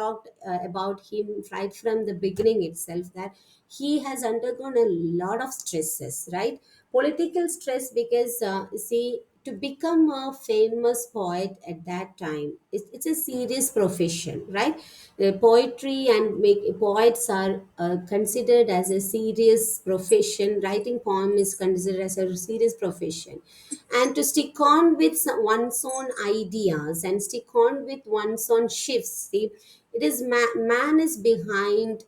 about him right from the beginning itself, that he has undergone a lot of stresses, right? Political stress, because, see, to become a famous poet at that time, it's a serious profession, right? Poetry and poets are considered as a serious profession. Writing poem is considered as a serious profession, and to stick on with one's own ideas and stick on with one's own shifts. See, it is man is behind.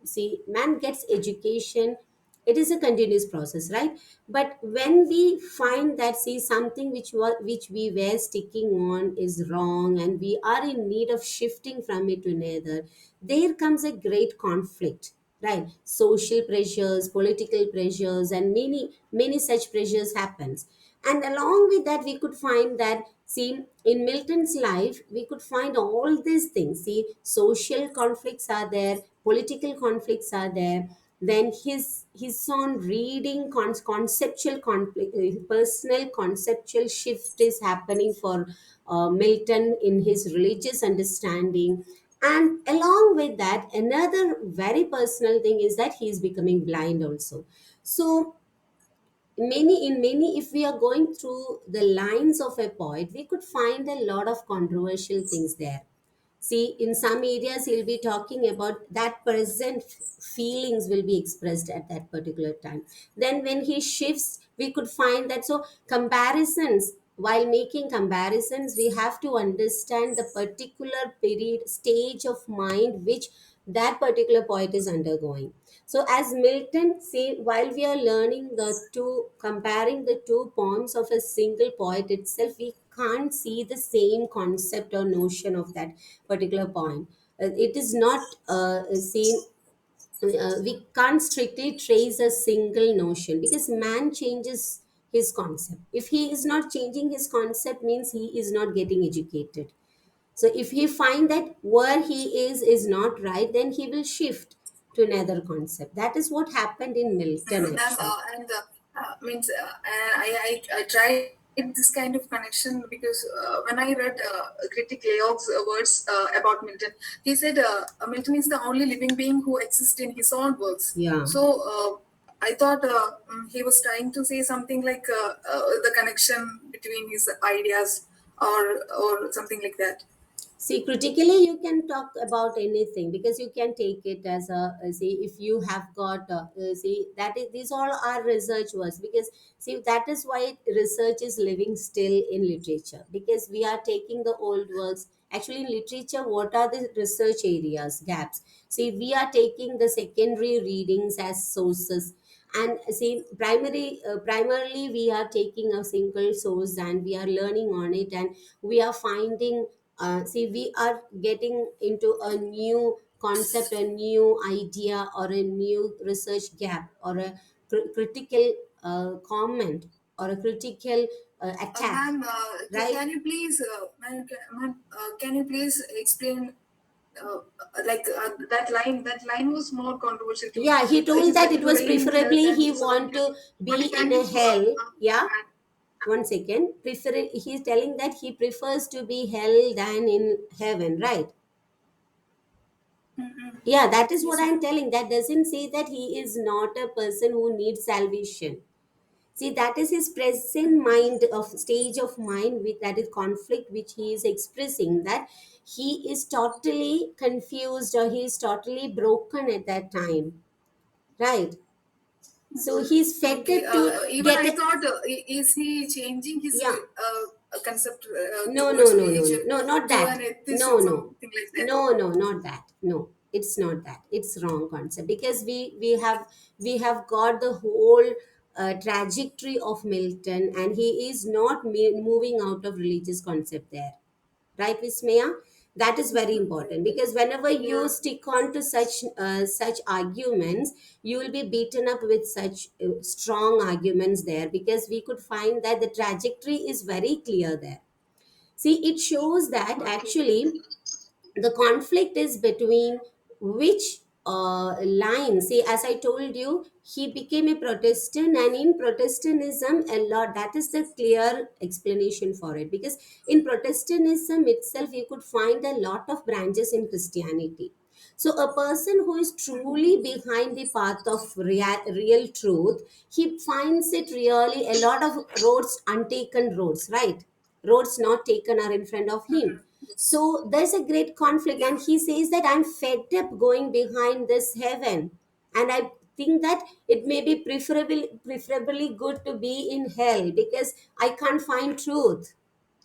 See, man gets education, it is a continuous process, right? But when we find that, see, something which we were sticking on is wrong and we are in need of shifting from it to another, there comes a great conflict, right? Social pressures, political pressures, and many such pressures happens. And along with that, we could find that, see, in Milton's life, we could find all these things. See, social conflicts are there, political conflicts are there. Then his on reading conceptual conflict, personal conceptual shift is happening for Milton in his religious understanding. And along with that, another very personal thing is that he is becoming blind also. So many, if we are going through the lines of a poet, we could find a lot of controversial things there. See, in some areas, he'll be talking about that present feelings will be expressed at that particular time. Then, when he shifts, we could find that. So, comparisons, while making comparisons, we have to understand the particular period, stage of mind which that particular poet is undergoing. So, as Milton say, while we are learning the two, comparing the two poems of a single poet itself, we can't see the same concept or notion of that particular point. It is not seen. We can't strictly trace a single notion because man changes his concept. If he is not changing his concept, means he is not getting educated. So if he find that where he is not right, then he will shift to another concept. That is what happened in Milton Ma'am, actually. and means I tried this kind of connection because when I read critic Leog's words about Milton, he said Milton is the only living being who exists in his own works. Yeah. So I thought he was trying to say something like the connection between his ideas, or something like that. See, critically, you can talk about anything because you can take it as a see if you have got see that is, these all are research works because see that is why research is living still in literature because we are taking the old works. Actually, in literature, what are the research areas gaps? See, we are taking the secondary readings as sources, and see primarily we are taking a single source and we are learning on it, and we are finding see we are getting into a new concept, a new idea, or a new research gap, or a critical comment, or a critical attack, Ma'am, right? can you please, ma'am, can you please explain, like that line? That line was more controversial to me. Yeah, he It told is that better it to was rain in hell preferably than he to suffer in want to heaven. be But in can a you, hell. Yeah, one second. Prefer, he's telling that he prefers to be hell than in heaven, right? Yeah, that is what yes, I'm ma'am. telling. That doesn't say that he is not a person who needs salvation. See, that is his present mind of stage of mind with that is conflict which he is expressing, that he is totally confused or he is totally broken at that time, right? So he's fed Okay. up to Even get I a, thought, is he changing his yeah. concept No, no, towards no, no, religion no, not to that. an atheist No, or no, something like that? no, no, not that. No, it's not that. It's wrong concept because we have got the whole trajectory of Milton, and he is not moving out of religious concept there, right, Vismaya? That is very important because whenever you Yeah. stick on to such arguments, you will be beaten up with such strong arguments there because we could find that the trajectory is very clear there. See, it shows that Okay. actually the conflict is between which line. See, as I told you, he became a Protestant, and in Protestantism, a lot, that is the clear explanation for it, because in Protestantism itself you could find a lot of branches in Christianity. So a person who is truly behind the path of real truth, he finds it really a lot of roads, untaken roads, right? Roads not taken are in front of him. Yes. So there's a great conflict, Yeah. and he says that I'm fed up going behind this heaven, and I think that it may be preferably good to be in hell because I can't find truth.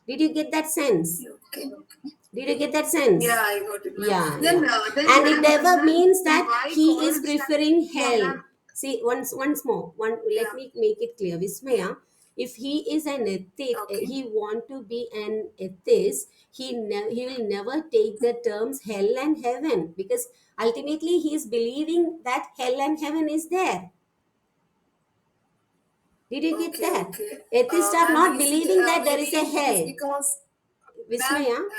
Did you get that sense? Yeah, okay. Okay. Did you get that sense? Yeah, I got it, ma'am. Yeah, Then, yeah. And it never ma'am, means then that why he is college? preferring Yeah, hell. ma'am. See, once more, let Yeah. me make it clear, Vismaya. If he is an atheist, Okay. he want to be an atheist, he will never take the terms hell and heaven because ultimately he is believing that hell and heaven is there. Did you get Okay. that? Okay. Atheists are Ma'am, not is it believing that there is maybe a it is hell. because, ma'am, Vismaya.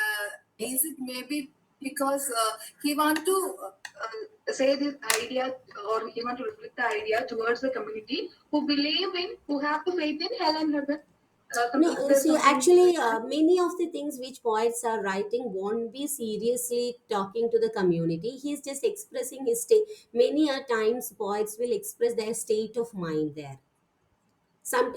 is it maybe because he want to say this idea, or he want to reflect the idea towards the community who believe in, who have the faith in hell and heaven? No, Is there see, something actually, like that? many of the things which poets are writing won't be seriously talking to the community. He's just expressing his state. Many a times, poets will express their state of mind there. Some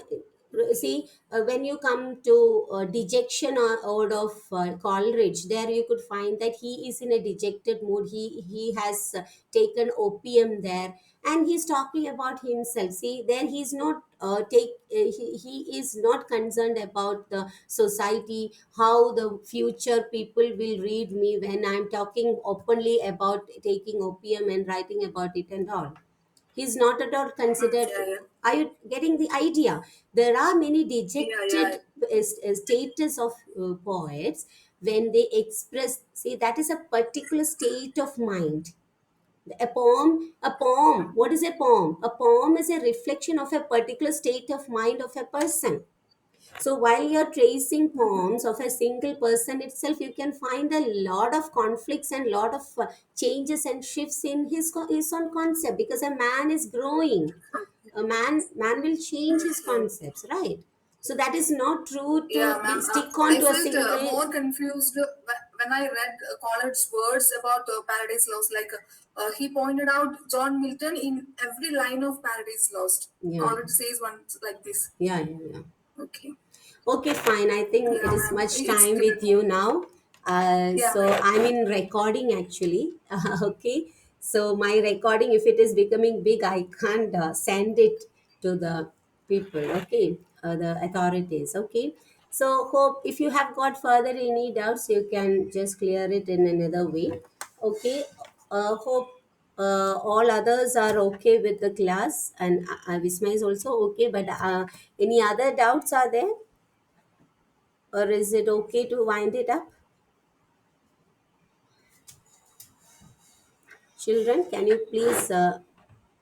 see when you come to dejection out of Coleridge, there you could find that he is in a dejected mood. He has taken opium there, and he's talking about himself. See, there he's not he is not concerned about the society, how the future people will read me when I'm talking openly about taking opium and writing about it and all. He's not at all considered. Yeah, yeah, Are you getting the idea? There are many yeah, yeah. dejected status of poets when they express. See, that is a particular state of mind. A poem. What is a poem? A poem is a reflection of a particular state of mind of a person. So while you're tracing poems of a single person itself, you can find a lot of conflicts and lot of changes and shifts in his own concept because a man is growing. A man will change his Yeah. concepts, right? So that is not true Yeah, to be ma'am. stick on I to a felt single. more confused when I read Collard's words about Paradise Lost, like he pointed out John Milton in every line of Paradise Lost. Yeah, Collard says one like this. yeah, yeah, yeah. Okay. Okay, fine. I think it Yeah, is ma'am. much It's time great. with you now. Yeah, So ma'am. I'm in recording actually. Okay. So my recording, if it is becoming big, I can't send it to the people. Okay. The authorities. Okay. So hope if you have got further any doubts, you can just clear it in another way. Okay. Hope all others are okay with the class, and Visma is also okay. But any other doubts are there? Or is it okay to wind it up? Children, can you please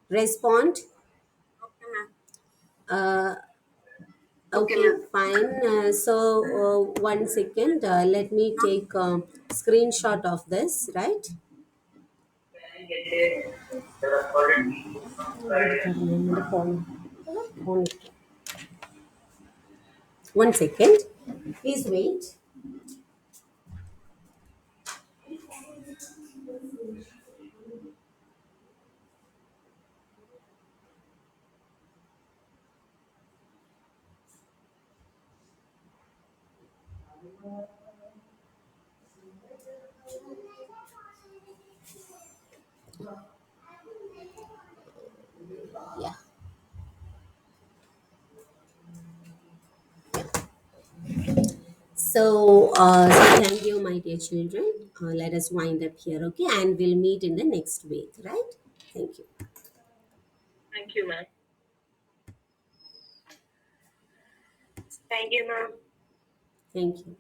respond? Okay, ma'am. Uh, Okay, okay, ma'am. fine. One second. Let me take a screenshot of this, right? One second. Please wait. Yeah. So thank you, my dear children. Let us wind up here, okay? And we'll meet in the next week, right? Thank you. Thank you, ma'am. Thank you, ma'am. Thank you.